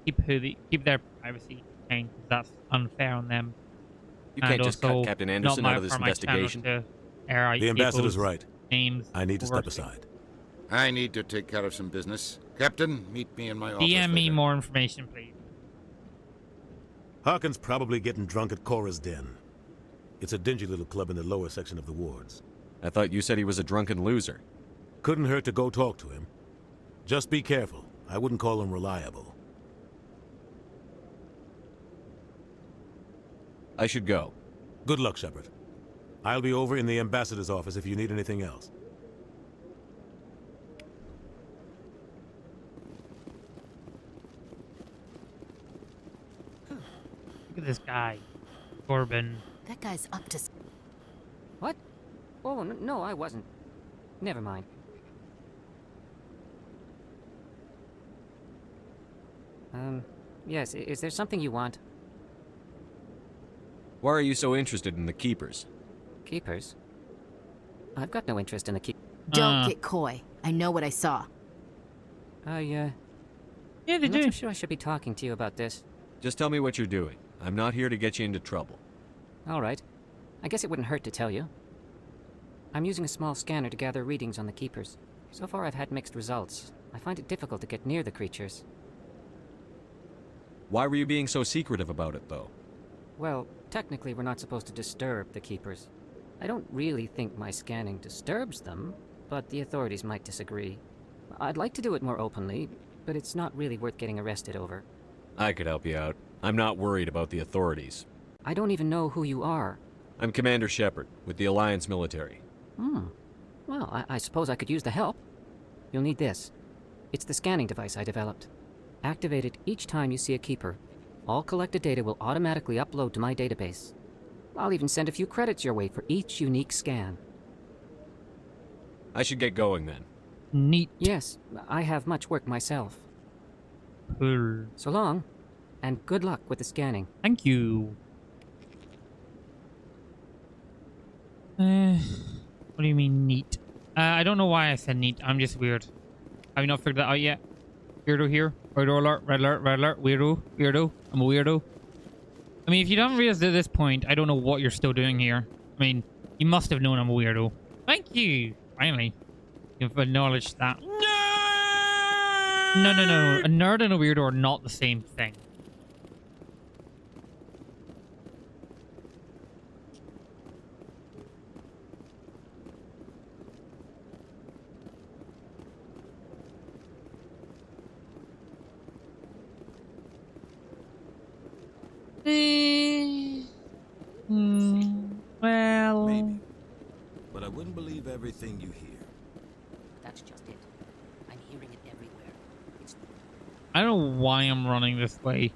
Speaker 1: Keep their privacy contained, because that's unfair on them.
Speaker 7: You can't just cut Captain Anderson out of this investigation.
Speaker 5: The ambassador's right.
Speaker 1: Names.
Speaker 5: I need to step aside.
Speaker 3: I need to take care of some business. Captain, meet me in my office.
Speaker 1: DM me
Speaker 3: later.
Speaker 1: more information, please.
Speaker 5: Harkin's probably getting drunk at Cora's Den. It's a dingy little club in the lower section of the wards.
Speaker 7: I thought you said he was a drunken loser.
Speaker 5: Couldn't hurt to go talk to him. Just be careful. I wouldn't call him reliable.
Speaker 7: I should go.
Speaker 5: Good luck, Shepard. I'll be over in the ambassador's office if you need anything else.
Speaker 1: Look at this guy. Corbin.
Speaker 13: That guy's up to...
Speaker 10: What? Oh, no, I wasn't. Never mind. Yes, is there something you want?
Speaker 7: Why are you so interested in the Keepers?
Speaker 10: Keepers? I've got no interest in the
Speaker 13: Don't get coy. I know what I saw.
Speaker 1: Yeah, they
Speaker 10: I'm
Speaker 1: do.
Speaker 10: not so sure I should be talking to you about this.
Speaker 7: Just tell me what you're doing. I'm not here to get you into trouble.
Speaker 10: All right. I guess it wouldn't hurt to tell you. I'm using a small scanner to gather readings on the Keepers. So far I've had mixed results. I find it difficult to get near the creatures.
Speaker 7: Why were you being so secretive about it, though?
Speaker 10: Well, technically we're not supposed to disturb the Keepers. I don't really think my scanning disturbs them, but the authorities might disagree. I'd like to do it more openly, but it's not really worth getting arrested over.
Speaker 7: I could help you out. I'm not worried about the authorities.
Speaker 10: I don't even know who you are.
Speaker 7: I'm Commander Shepard, with the Alliance military.
Speaker 10: Well, I suppose I could use the help. You'll need this. It's the scanning device I developed. Activate it each time you see a Keeper. All collected data will automatically upload to my database. I'll even send a few credits your way for each unique scan.
Speaker 7: I should get going then.
Speaker 1: Neat.
Speaker 10: Yes, I have much work myself. So long, and good luck with the scanning.
Speaker 1: Thank you. What do you mean neat? I don't know why I said neat. I'm just weird. Have you not figured that out yet? Weirdo here. Weirdo alert. Red alert. Red alert. Weirdo. Weirdo. I'm a weirdo. I mean, if you don't realize at this point, I don't know what you're still doing here. I mean, you must have known I'm a weirdo. Thank you. Finally, you've acknowledged that. No, no, no. A nerd and a weirdo are not the same thing. Well...
Speaker 11: Maybe. But I wouldn't believe everything you hear.
Speaker 10: That's just it. I'm hearing it everywhere.
Speaker 1: I don't know why I'm running this way.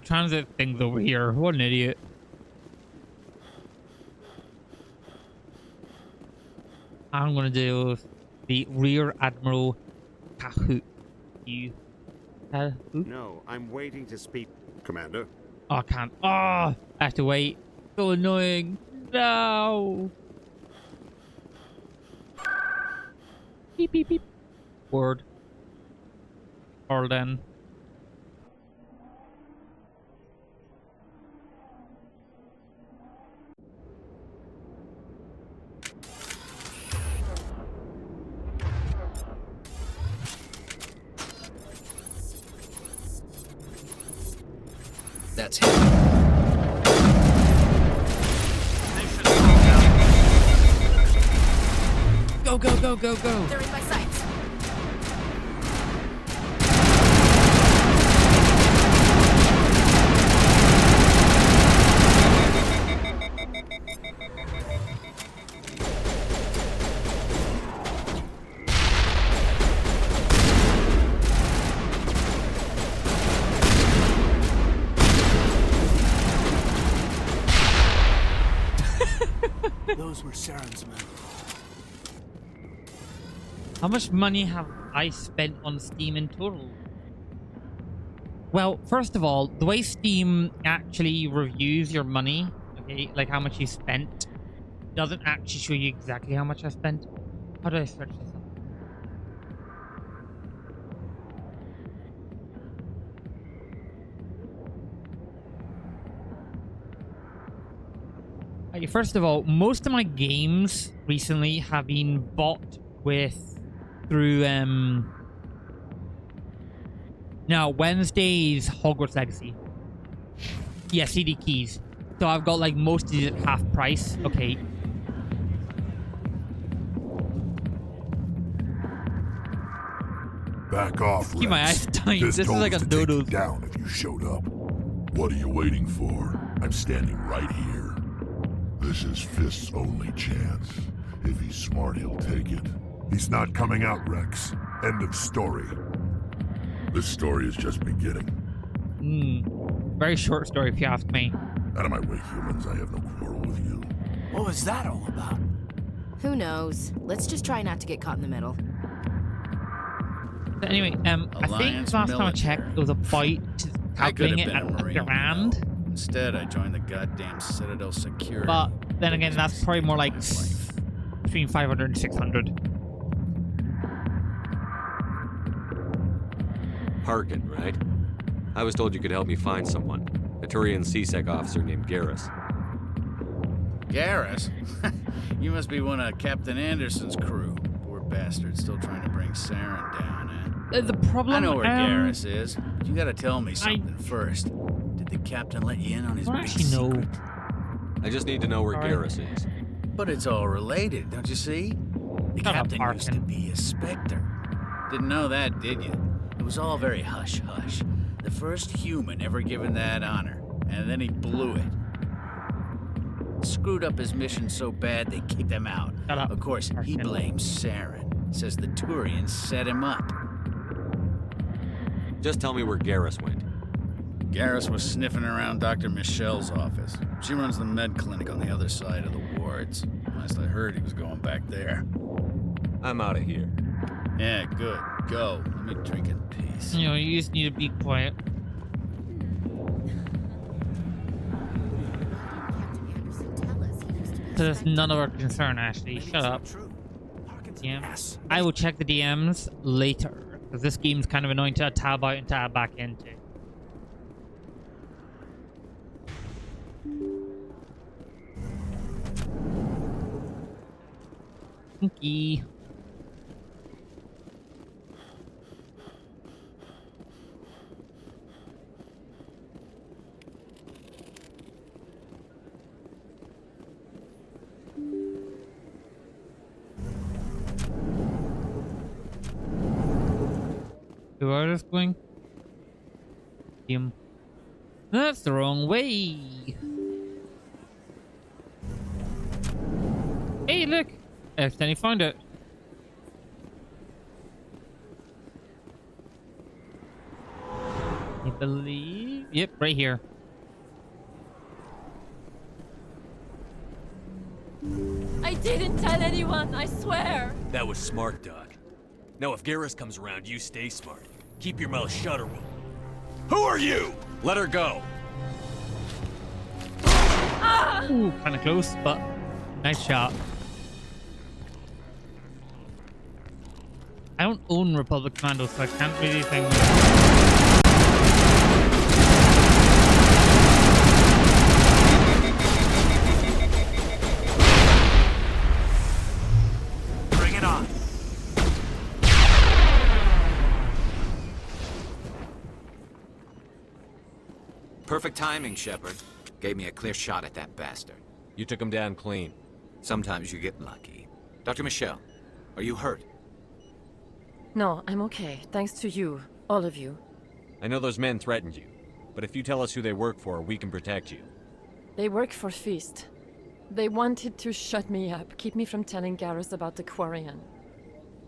Speaker 1: Transit thing's over here. What an idiot. I'm gonna do the Rear Admiral Kahoot. You... Kahoot?
Speaker 16: No, I'm waiting to speak. Commander?
Speaker 1: Oh, I can't. Oh, I have to wait. So annoying. No. Beep, beep, beep. Word. Or then.
Speaker 2: That's him.
Speaker 1: Go, go, go, go, go.
Speaker 13: They're in my sights.
Speaker 9: Those were Saren's men.
Speaker 1: How much money have I spent on Steam in total? Well, first of all, the way Steam actually reviews your money, okay, like how much you spent, doesn't actually show you exactly how much I spent. How do I search this up? Okay, first of all, most of my games recently have been bought through now Wednesday's Hogwarts Legacy. Yeah, CD keys. So I've got like most of these at half price. Okay.
Speaker 22: Back off,
Speaker 1: Keep my eyes tight. This is like a dodo.
Speaker 22: Down if you showed up. What are you waiting for? I'm standing right here. This is Fist's only chance. If he's smart, he'll take it. He's not coming out, Rex. End of story. This story is just beginning.
Speaker 1: Very short story if you ask me.
Speaker 22: Out of my way, humans. I have no quarrel with you.
Speaker 9: What was that all about?
Speaker 13: Who knows? Let's just try not to get caught in the middle.
Speaker 1: But anyway, I think last time I checked, it was about calculating it at $1,000.
Speaker 23: Instead, I joined the goddamn Citadel security.
Speaker 1: But then again, that's probably more like between 500 and 600.
Speaker 7: Harkin, right? I was told you could help me find someone. A Turian CSEC officer named Garrus.
Speaker 23: Garrus? You must be one of Captain Anderson's crew. Poor bastard, still trying to bring Saren down, eh?
Speaker 1: The problem...
Speaker 23: I know where Garrus is. But you gotta tell me something first. Did the captain let you in on his big secret?
Speaker 7: I just need to know where Garrus is.
Speaker 23: But it's all related, don't you see? The captain used to be a Spectre. Didn't know that, did you? It was all very hush-hush. The first human ever given that honor, and then he blew it. Screwed up his mission so bad they kicked him out. Of course, he blames Saren. Says the Turians set him up.
Speaker 7: Just tell me where Garrus went.
Speaker 23: Garrus was sniffing around Dr. Michelle's office. She runs the med clinic on the other side of the wards. Last I heard, he was going back there.
Speaker 7: I'm out of here.
Speaker 23: Yeah, good. Go. Let me drink in peace.
Speaker 1: You know, you just need to be quiet. So that's none of our concern, Ashley. Shut up. Yeah. I will check the DMs later, because this game's kind of annoying to tab out and tab back into. Stinky. Who are this going? Him. That's the wrong way. Hey, look! Then he found it. I believe. Yep, right here.
Speaker 15: I didn't tell anyone, I swear.
Speaker 18: That was smart, Doc. Now if Garrus comes around, you stay smart. Keep your mouth shut or we'll... Who are you? Let her go.
Speaker 1: Ooh, kind of close, but nice shot. I don't own Republic Commando, so I can't really think.
Speaker 18: Bring it on.
Speaker 2: Perfect timing, Shepard. Gave me a clear shot at that bastard.
Speaker 7: You took him down clean.
Speaker 2: Sometimes you get lucky. Dr. Michelle, are you hurt?
Speaker 21: No, I'm okay. Thanks to you. All of you.
Speaker 7: I know those men threatened you, but if you tell us who they work for, we can protect you.
Speaker 21: They work for Feast. They wanted to shut me up, keep me from telling Garrus about the Quarian.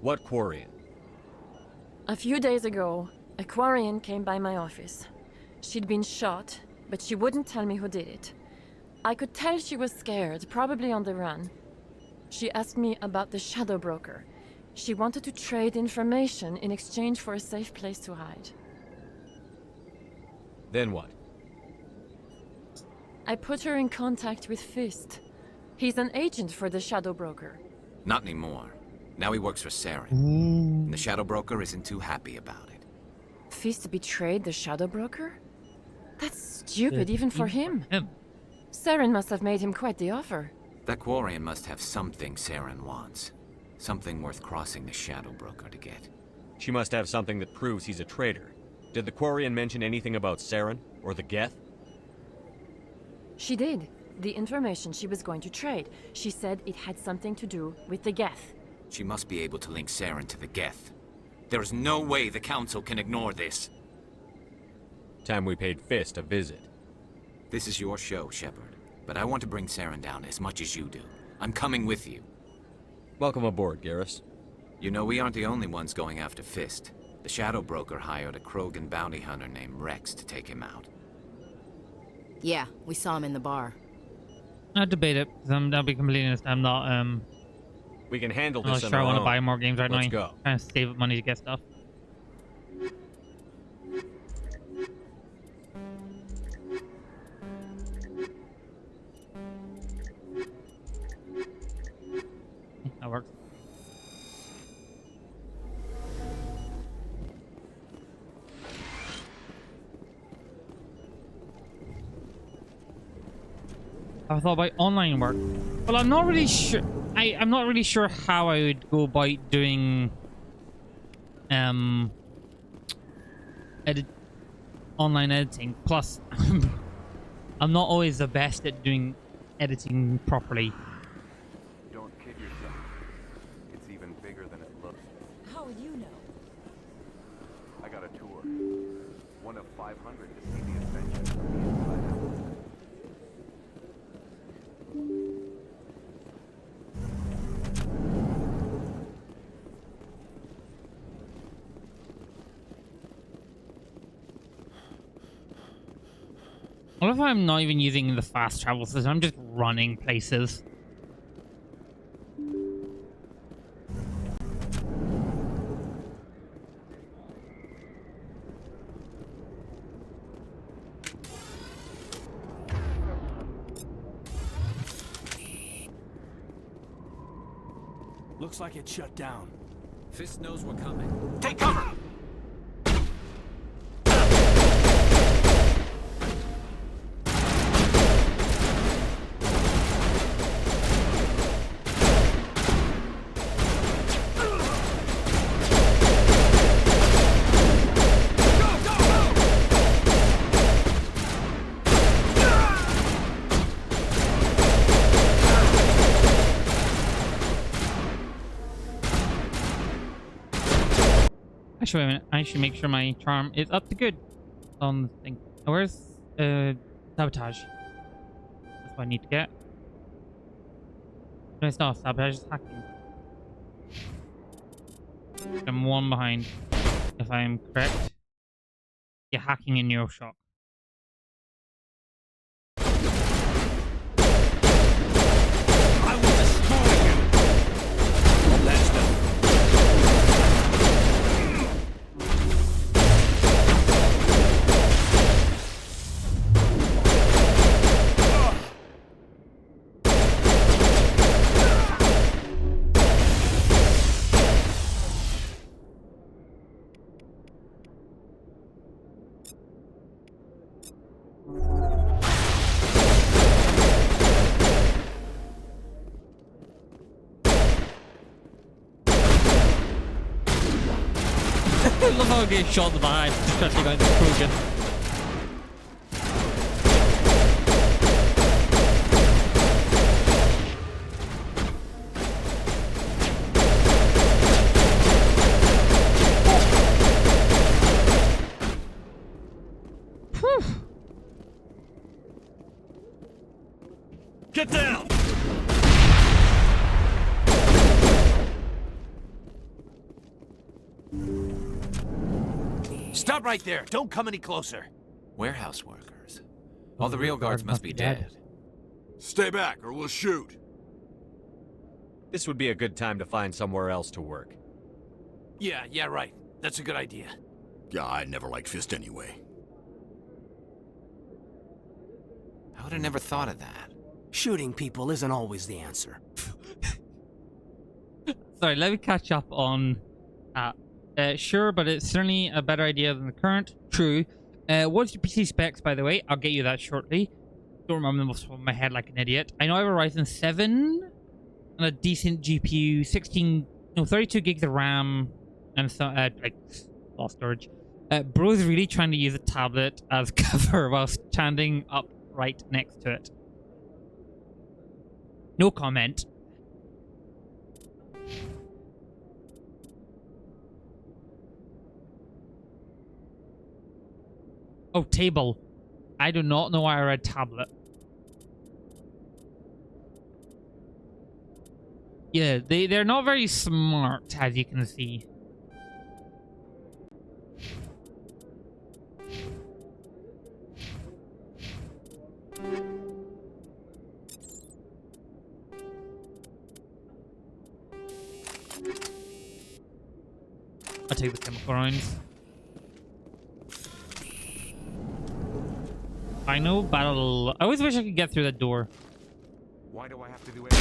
Speaker 7: What Quarian?
Speaker 21: A few days ago, a Quarian came by my office. She'd been shot, but she wouldn't tell me who did it. I could tell she was scared, probably on the run. She asked me about the Shadow Broker. She wanted to trade information in exchange for a safe place to hide.
Speaker 7: Then what?
Speaker 21: I put her in contact with Fist. He's an agent for the Shadow Broker.
Speaker 2: Not anymore. Now he works for Saren. And the Shadow Broker isn't too happy about it.
Speaker 21: Fist betrayed the Shadow Broker? That's stupid even for him. Saren must have made him quite the offer.
Speaker 2: That Quarian must have something Saren wants. Something worth crossing the Shadow Broker to get.
Speaker 7: She must have something that proves he's a traitor. Did the Quarian mention anything about Saren or the Geth?
Speaker 21: She did. The information she was going to trade. She said it had something to do with the Geth.
Speaker 2: She must be able to link Saren to the Geth. There is no way the Council can ignore this.
Speaker 7: Time we paid Fist a visit.
Speaker 2: This is your show, Shepard. But I want to bring Saren down as much as you do. I'm coming with you.
Speaker 7: Welcome aboard, Garrus.
Speaker 2: You know, we aren't the only ones going after Fist. The Shadow Broker hired a Krogan bounty hunter named Rex to take him out.
Speaker 13: Yeah, we saw him in the bar.
Speaker 1: I'll debate it, because I'll be completely honest, I'm not,
Speaker 7: We can handle
Speaker 1: I'm
Speaker 7: this
Speaker 1: not
Speaker 7: on
Speaker 1: sure I
Speaker 7: our
Speaker 1: want to
Speaker 7: own.
Speaker 1: buy more games right
Speaker 7: Let's
Speaker 1: now.
Speaker 7: go.
Speaker 1: Trying to save up money to get stuff. That works. I thought about online work. Well, I'm not really sure. I'm not really sure how I would go about doing online editing. Plus, I'm not always the best at doing editing properly.
Speaker 19: Don't kid yourself. It's even bigger than it looks.
Speaker 15: How would you know?
Speaker 19: I got a tour. One of 500 to see the ascension from the inside out.
Speaker 1: What if I'm not even using the fast travel system? I'm just running places.
Speaker 9: Looks like it shut down.
Speaker 2: Fist knows we're coming.
Speaker 9: Take cover!
Speaker 1: Actually, wait a minute. I should make sure my charm is up to good on the thing. Where's sabotage? That's what I need to get. No, it's not sabotage, it's hacking. I'm one behind, if I'm correct. Yeah, hacking in Neuroshock.
Speaker 18: I will destroy you! Well, that's done.
Speaker 1: I love how I get shot in the behind, especially going to Krugen.
Speaker 18: Get down! Stop right there. Don't come any closer.
Speaker 2: Warehouse workers. All the real guards must be dead.
Speaker 11: Stay back or we'll shoot.
Speaker 7: This would be a good time to find somewhere else to work.
Speaker 18: Yeah, right. That's a good idea.
Speaker 11: Yeah, I never liked Fist anyway.
Speaker 2: I would have never thought of that.
Speaker 9: Shooting people isn't always the answer.
Speaker 1: Sorry, let me catch up on that. Sure, but it's certainly a better idea than the current. True. What's your PC specs, by the way? I'll get you that shortly. Don't remember them off the top of my head like an idiot. I know I have a Ryzen 7 and a decent GPU, 32 gigs of RAM, and so, like, lost storage. Bro's really trying to use a tablet as cover while standing up right next to it. No comment. Oh, table. I do not know why I read tablet. Yeah, they're not very smart, as you can see. I'll take the chemical rounds. I know battle. I always wish I could get through that door.
Speaker 19: Why do I have to do it?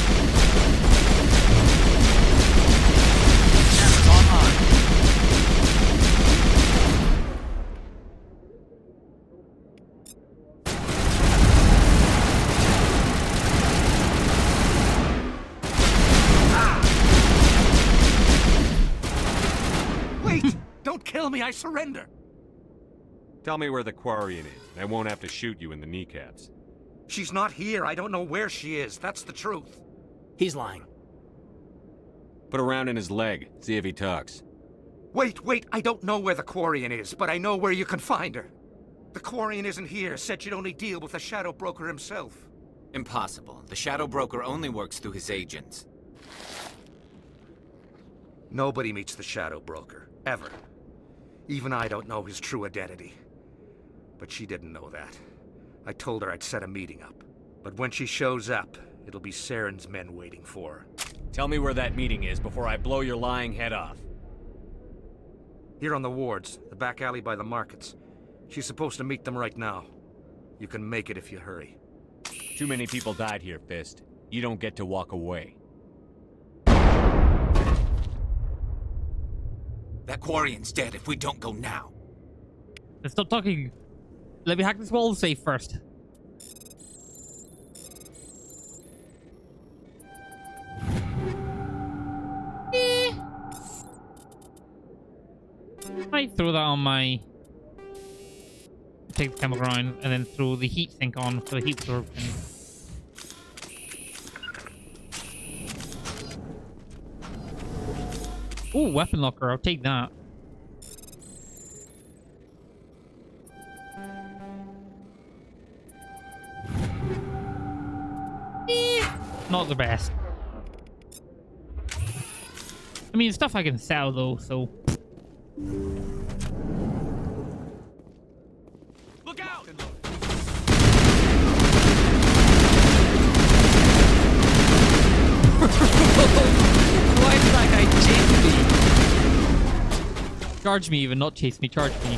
Speaker 9: Wait! Don't kill me, I surrender!
Speaker 7: Tell me where the Quarian is, and I won't have to shoot you in the kneecaps.
Speaker 9: She's not here. I don't know where she is. That's the truth. He's lying.
Speaker 7: Put a round in his leg, see if he talks.
Speaker 9: Wait, I don't know where the Quarian is, but I know where you can find her. The Quarian isn't here, said she'd only deal with the Shadow Broker himself.
Speaker 2: Impossible. The Shadow Broker only works through his agents.
Speaker 9: Nobody meets the Shadow Broker, ever. Even I don't know his true identity. But she didn't know that. I told her I'd set a meeting up. But when she shows up, it'll be Saren's men waiting for her.
Speaker 7: Tell me where that meeting is before I blow your lying head off.
Speaker 9: Here on the wards, the back alley by the markets. She's supposed to meet them right now. You can make it if you hurry.
Speaker 7: Too many people died here, Fist. You don't get to walk away.
Speaker 2: That Quarian's dead if we don't go now.
Speaker 1: Let's stop talking. Let me hack this wall safe first. Might throw that on my... Take the chemical round and then throw the heat sink on for the heat absorption. Ooh, weapon locker. I'll take that. not the best. I mean, stuff I can sell though, so.
Speaker 18: Look out!
Speaker 1: Why did that guy chase me? Charge me even, not chase me, charge me.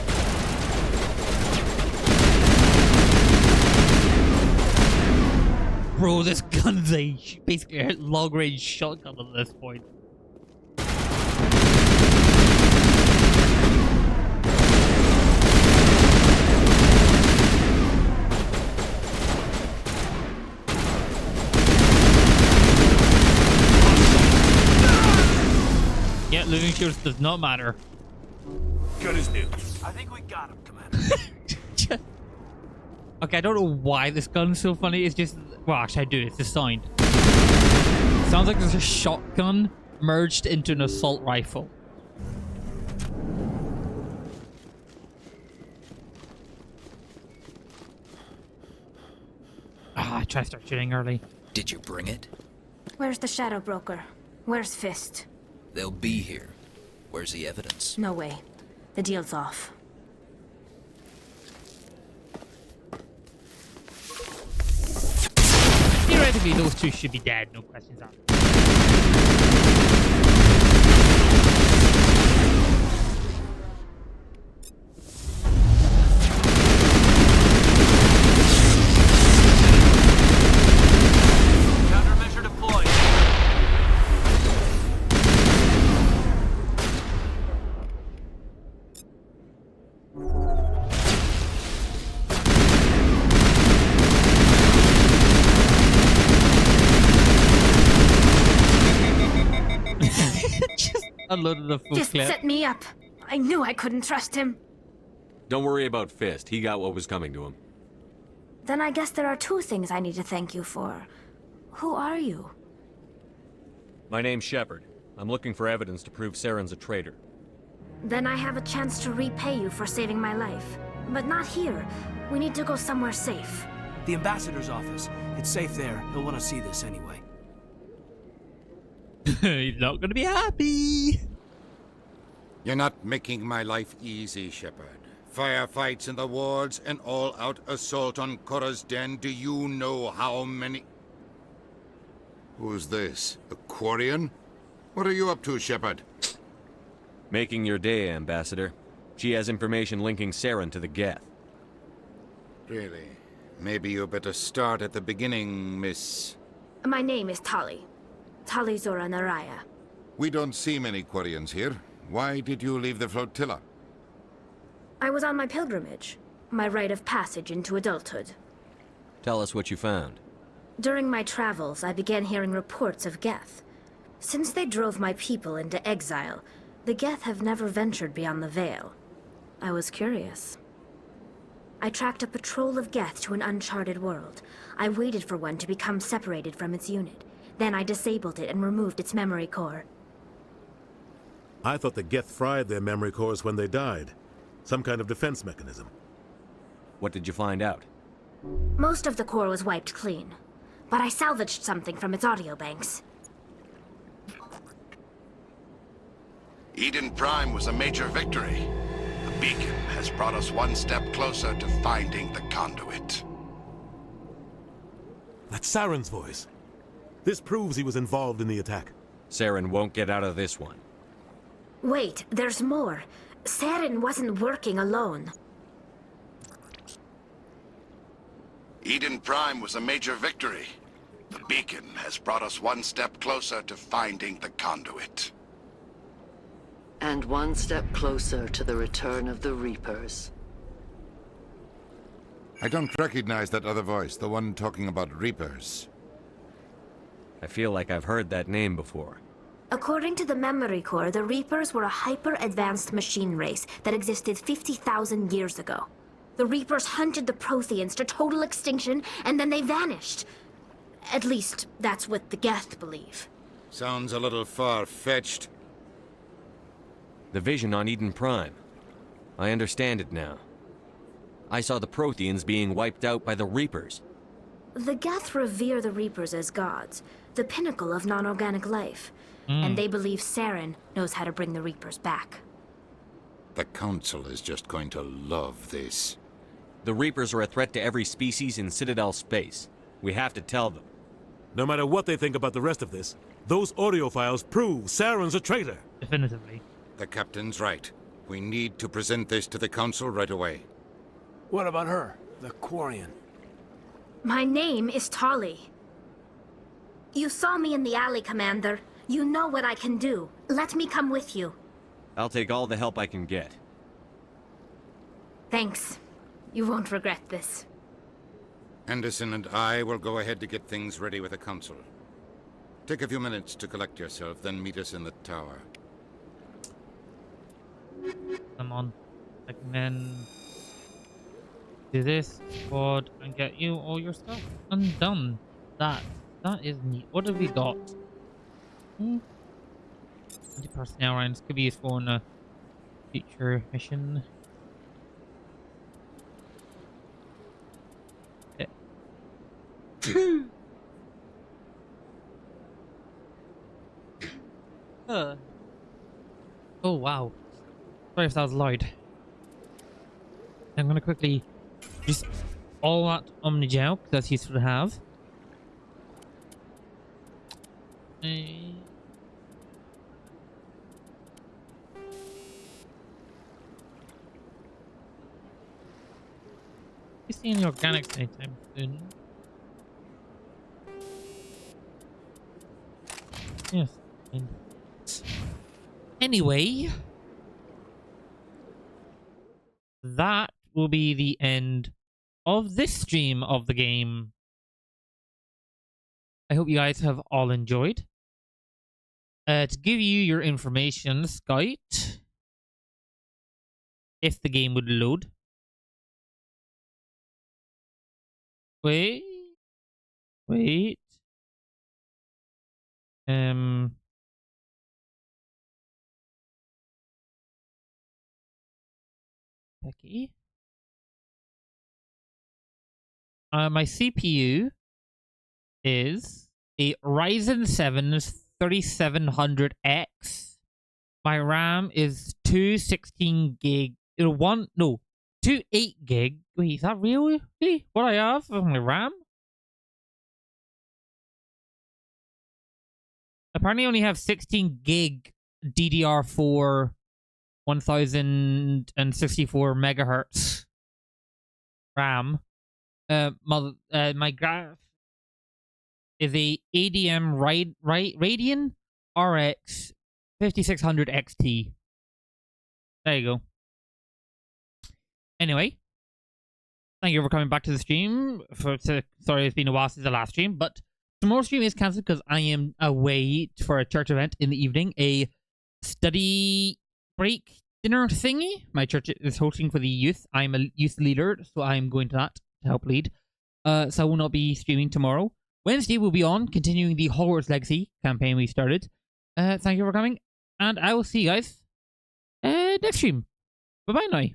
Speaker 1: Bro, this gun's basically a long-range shotgun at this point. Yeah, losing shields does not matter.
Speaker 18: Gun is new. I think we got him, Commander.
Speaker 1: Okay, I don't know why this gun's so funny. It's just, well, actually I do. It's the sound. Sounds like there's a shotgun merged into an assault rifle. I try to start shooting early.
Speaker 6: Did you bring it?
Speaker 12: Where's the Shadow Broker? Where's Fist?
Speaker 6: They'll be here. Where's the evidence?
Speaker 12: No way. The deal's off.
Speaker 1: Theoretically, those two should be dead, no questions asked.
Speaker 18: Countermeasure deployed.
Speaker 1: Just unloaded the full
Speaker 12: Fist
Speaker 1: clip.
Speaker 12: set me up. I knew I couldn't trust him.
Speaker 7: Don't worry about Fist. He got what was coming to him.
Speaker 12: Then I guess there are two things I need to thank you for. Who are you?
Speaker 7: My name's Shepard. I'm looking for evidence to prove Saren's a traitor.
Speaker 12: Then I have a chance to repay you for saving my life. But not here. We need to go somewhere safe.
Speaker 17: The ambassador's office. It's safe there. He'll want to see this anyway.
Speaker 1: He's not gonna be happy.
Speaker 3: You're not making my life easy, Shepard. Firefights in the wards, an all-out assault on Korra's den. Do you know how many... Who's this? A Quarian? What are you up to, Shepard?
Speaker 7: Making your day, Ambassador. She has information linking Saren to the Geth.
Speaker 3: Really? Maybe you better start at the beginning, Miss...
Speaker 12: My name is Tali. Tali Zora Naraya.
Speaker 3: We don't see many Quarians here. Why did you leave the flotilla?
Speaker 12: I was on my pilgrimage. My rite of passage into adulthood.
Speaker 7: Tell us what you found.
Speaker 12: During my travels, I began hearing reports of Geth. Since they drove my people into exile, the Geth have never ventured beyond the Veil. I was curious. I tracked a patrol of Geth to an uncharted world. I waited for one to become separated from its unit. Then I disabled it and removed its memory core.
Speaker 5: I thought the Geth fried their memory cores when they died. Some kind of defense mechanism.
Speaker 7: What did you find out?
Speaker 12: Most of the core was wiped clean, but I salvaged something from its audio banks.
Speaker 14: Eden Prime was a major victory. The beacon has brought us one step closer to finding the conduit.
Speaker 5: That's Saren's voice. This proves he was involved in the attack.
Speaker 7: Saren won't get out of this one.
Speaker 12: Wait, there's more. Saren wasn't working alone.
Speaker 14: Eden Prime was a major victory. The beacon has brought us one step closer to finding the conduit.
Speaker 24: And one step closer to the return of the Reapers.
Speaker 3: I don't recognize that other voice, the one talking about Reapers.
Speaker 7: I feel like I've heard that name before.
Speaker 12: According to the memory core, the Reapers were a hyper-advanced machine race that existed 50,000 years ago. The Reapers hunted the Protheans to total extinction, and then they vanished. At least, that's what the Geth believe.
Speaker 3: Sounds a little far-fetched.
Speaker 7: The vision on Eden Prime. I understand it now. I saw the Protheans being wiped out by the Reapers.
Speaker 12: The Geth revere the Reapers as gods, the pinnacle of non-organic life. And they believe Saren knows how to bring the Reapers back.
Speaker 3: The Council is just going to love this.
Speaker 7: The Reapers are a threat to every species in Citadel space. We have to tell them.
Speaker 5: No matter what they think about the rest of this, those audio files prove Saren's a traitor.
Speaker 1: Definitively.
Speaker 3: The Captain's right. We need to present this to the Council right away.
Speaker 17: What about her, the Quarian?
Speaker 12: My name is Tolly. You saw me in the alley, Commander. You know what I can do. Let me come with you.
Speaker 7: I'll take all the help I can get.
Speaker 12: Thanks. You won't regret this.
Speaker 3: Anderson and I will go ahead to get things ready with the Council. Take a few minutes to collect yourself, then meet us in the tower.
Speaker 1: Come on. I can then do this, VOD, and get you all your stuff undone. That is neat. What have we got? 20 personnel rounds could be useful in a future mission. Oh wow. Sorry if that was loud. I'm gonna quickly just all that Omnigel, because that's useful to have. You see any organics anytime soon? Yes. Anyway, that will be the end of this stream of the game. I hope you guys have all enjoyed. To give you your information, Scout, if the game would load. Wait. Becky. My CPU is a Ryzen 7 3700X. My RAM is 216 gig. 2 8 gig. Wait, is that really what I have on my RAM? Apparently, I only have 16 gig DDR4 1064 megahertz RAM. My graph is a ADM Radeon RX 5600 XT. There you go. Anyway, thank you for coming back to the stream. Sorry, it's been a while since the last stream, but tomorrow's stream is cancelled because I am away for a church event in the evening, a study break dinner thingy. My church is hosting for the youth. I'm a youth leader, so I'm going to that to help lead. So I will not be streaming tomorrow. Wednesday will be on, continuing the Hogwarts Legacy campaign we started. Thank you for coming, and I will see you guys next stream. Bye-bye now.